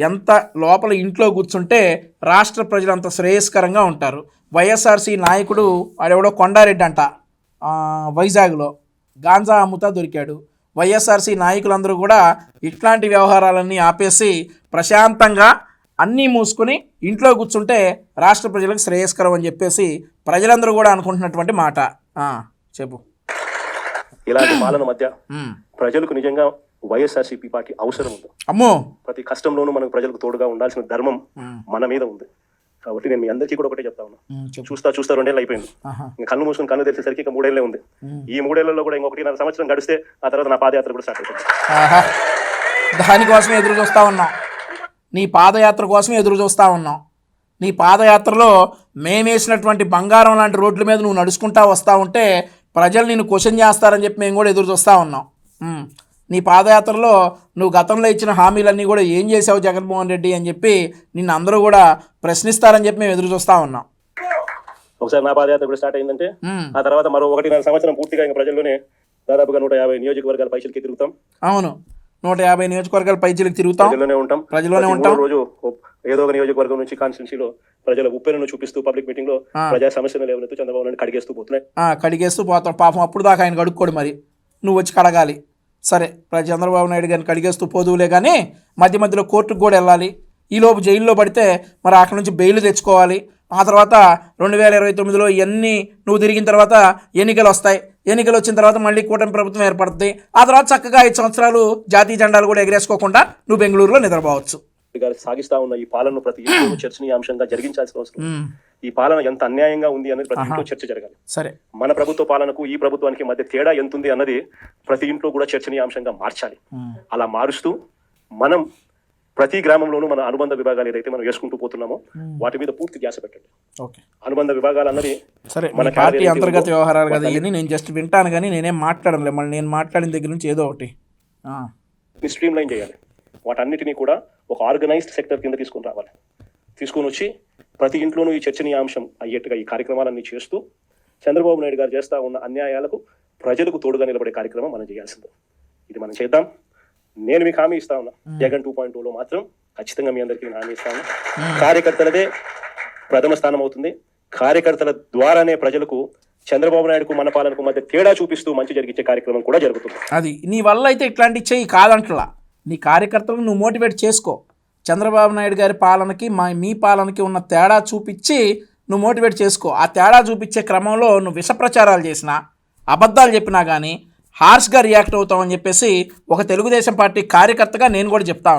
ఎంత లోపల ఇంట్లో కూర్చుంటే రాష్ట్ర ప్రజలు అంత శ్రేయస్కరంగా ఉంటారు. వైఎస్ఆర్సీ నాయకుడు ఆడెవడో కొండారెడ్డి అంట, వైజాగ్లో గాంజా అమ్ముతా దొరికాడు. వైఎస్ఆర్సీ నాయకులందరూ కూడా ఇట్లాంటి వ్యవహారాలన్నీ ఆపేసి ప్రశాంతంగా అన్నీ మూసుకొని ఇంట్లో కూర్చుంటే రాష్ట్ర ప్రజలకు శ్రేయస్కరం అని చెప్పేసి ప్రజలందరూ కూడా అనుకుంటున్నటువంటి మాట. చెప్పు. ఇలాంటి పాలన మధ్య ప్రజలకు నిజంగా వైఎస్ఆర్సీపీ పార్టీ అవసరం ఉంది. అమ్మో, ప్రతి కష్టంలోనూ మనకు ప్రజలకు తోడుగా ఉండాల్సిన ధర్మం మన మీద ఉంది. కాబట్టి నేను మీ అందరికీ కూడా ఒకటే చెప్తా ఉన్నా, చెప్పు. చూస్తా 2 ఏళ్ళు అయిపోయింది. ఆహా. ఇంకా కళ్ళు మూసుకుని కళ్ళు తెరిచేసరికి ఇంకా 3 ఏళ్ళే ఉంది. ఈ 3 ఏళ్లలో కూడా ఇంకొకటి 1.5 సంవత్సరం గడిస్తే ఆ తర్వాత నా పాదయాత్ర కూడా స్టార్ట్ అవుతుంది. ఆహా. దానికోసమే ఎదురు చూస్తూ ఉన్నాం. నీ పాదయాత్ర కోసమే ఎదురు చూస్తూ ఉన్నాం. నీ పాదయాత్రలో మేమేసినటువంటి బంగారం లాంటి రోడ్ల మీద నువ్వు నడుచుకుంటా వస్తూ ఉంటే ప్రజలు నిన్ను క్వశ్చన్ చేస్తారని చెప్పి మేము కూడా ఎదురు చూస్తూ ఉన్నాం. నీ పాదయాత్రలో నువ్వు గతంలో ఇచ్చిన హామీలన్నీ కూడా ఏం చేసావు జగన్మోహన్ రెడ్డి అని చెప్పి నిన్ను అందరూ కూడా ప్రశ్నిస్తారని చెప్పి మేము ఎదురు చూస్తూ ఉన్నాం. ఒకసారి నా పాదయాత్ర కూడా స్టార్ట్ అయిందంటే ఆ తర్వాత మరో 1.5 సంవత్సరం పూర్తిగా ఇంకా ప్రజల్లోనే దాదాపుగా 150 నియోజకవర్గాల పైసలకి తిరుగుతాం. అవును, 150 నియోజకవర్గాల పైచీలకు తిరుగుతాం. ప్రజలోనే ఉంటాం. రోజు ఏదో ఒక నియోజకవర్గం నుంచి కాన్స్టిట్యూన్సీలో ప్రజల ఉప్పెను చూపిస్తూ పబ్లిక్ మీటింగ్ లో ప్రజా సమస్యలు లేవనెత్తు చంద్రబాబు నాయుడు కడిగేస్తూ పోతున్నాయి. కడిగేస్తూ పోతాం. పాపం అప్పుడు దాకా ఆయన కడుక్కోడు, మరి నువ్వు వచ్చి కడగాలి. సరే, చంద్రబాబు నాయుడు గారిని కడిగేస్తూ పోదువులే, కానీ మధ్య మధ్యలో కోర్టుకు కూడా వెళ్ళాలి. ఈలోపు జైల్లో పడితే మరి అక్కడ నుంచి బెయిల్ తెచ్చుకోవాలి. ఆ తర్వాత 2029లో ఇవన్నీ నువ్వు తిరిగిన తర్వాత ఎన్నికలు వస్తాయి. ఎన్నికలు వచ్చిన తర్వాత మళ్ళీ కూటమి ప్రభుత్వం ఏర్పడుతుంది. ఆ తర్వాత చక్కగా 5 సంవత్సరాలు జాతీయ జెండాలు కూడా ఎగరేసుకోకుండా నువ్వు బెంగళూరులో నిద్రపోవచ్చు. సాగిస్తా ఉన్న ఈ పాలన ప్రతి ఇంట్లో చర్చనీయాంశంగా జరిగించాల్సిన అవసరం. ఈ పాలన ఎంత అన్యాయంగా ఉంది అనేది ప్రతి ఇంట్లో చర్చ జరగాలి. సరే, మన ప్రభుత్వ పాలనకు ఈ ప్రభుత్వానికి మధ్య తేడా ఎంత ఉంది అన్నది ప్రతి ఇంట్లో కూడా చర్చనీయాంశంగా మార్చాలి. అలా మారుస్తూ మనం ప్రతి గ్రామంలోనూ మన అనుబంధ విభాగాలు ఏదైతే మనం వేసుకుంటూ పోతున్నామో వాటి మీద పూర్తి ధ్యాస పెట్టండి. అనుబంధ విభాగాలు అన్నది సరే, మన పార్టీ అంతర్గత వ్యవహారాలు కదా ఇవన్నీ. నేను జస్ట్ వింటాను కానీ నేనేం మాట్లాడలే. మళ్ళీ నేను మాట్లాడిన దగ్గర నుంచి ఏదో ఒకటి స్ట్రీమ్ లైన్ చేయాలి. వాటన్నిటినీ కూడా ఒక ఆర్గనైజ్డ్ సెక్టర్ కింద తీసుకుని రావాలి. తీసుకుని వచ్చి ప్రతి ఇంట్లోనూ ఈ చర్చనీయాంశం అయ్యేట్టుగా ఈ కార్యక్రమాలన్నీ చేస్తూ చంద్రబాబు నాయుడు గారు చేస్తూ ఉన్న అన్యాయాలకు ప్రజలకు తోడుగా నిలబడే కార్యక్రమం మనం చేయాల్సిందే. ఇది మనం చేద్దాం. నేను మీకు హామీ ఇస్తా ఉన్నా, జగన్ 2.0లో మాత్రం ఖచ్చితంగా మీ అందరికీ హామీ ఇస్తాను. కార్యకర్తలదే ప్రథమ స్థానం అవుతుంది. కార్యకర్తల ద్వారానే ప్రజలకు చంద్రబాబు నాయుడుకు మన పాలనకు మధ్య తేడా చూపిస్తూ మంచి జరిగించే కార్యక్రమం కూడా జరుగుతుంది. అది నీ వల్ల అయితే ఇట్లాంటి చెయ్యి కాదంటలా. నీ కార్యకర్తలను నువ్వు మోటివేట్ చేసుకో. చంద్రబాబు నాయుడు గారి పాలనకి మీ పాలనకి ఉన్న తేడా చూపించి నువ్వు మోటివేట్ చేసుకో. ఆ తేడా చూపించే క్రమంలో నువ్వు విష ప్రచారాలు చేసినా, అబద్ధాలు చెప్పినా కానీ హార్ష్గా రియాక్ట్ అవుతామని చెప్పేసి ఒక తెలుగుదేశం పార్టీ కార్యకర్తగా నేను కూడా చెప్తా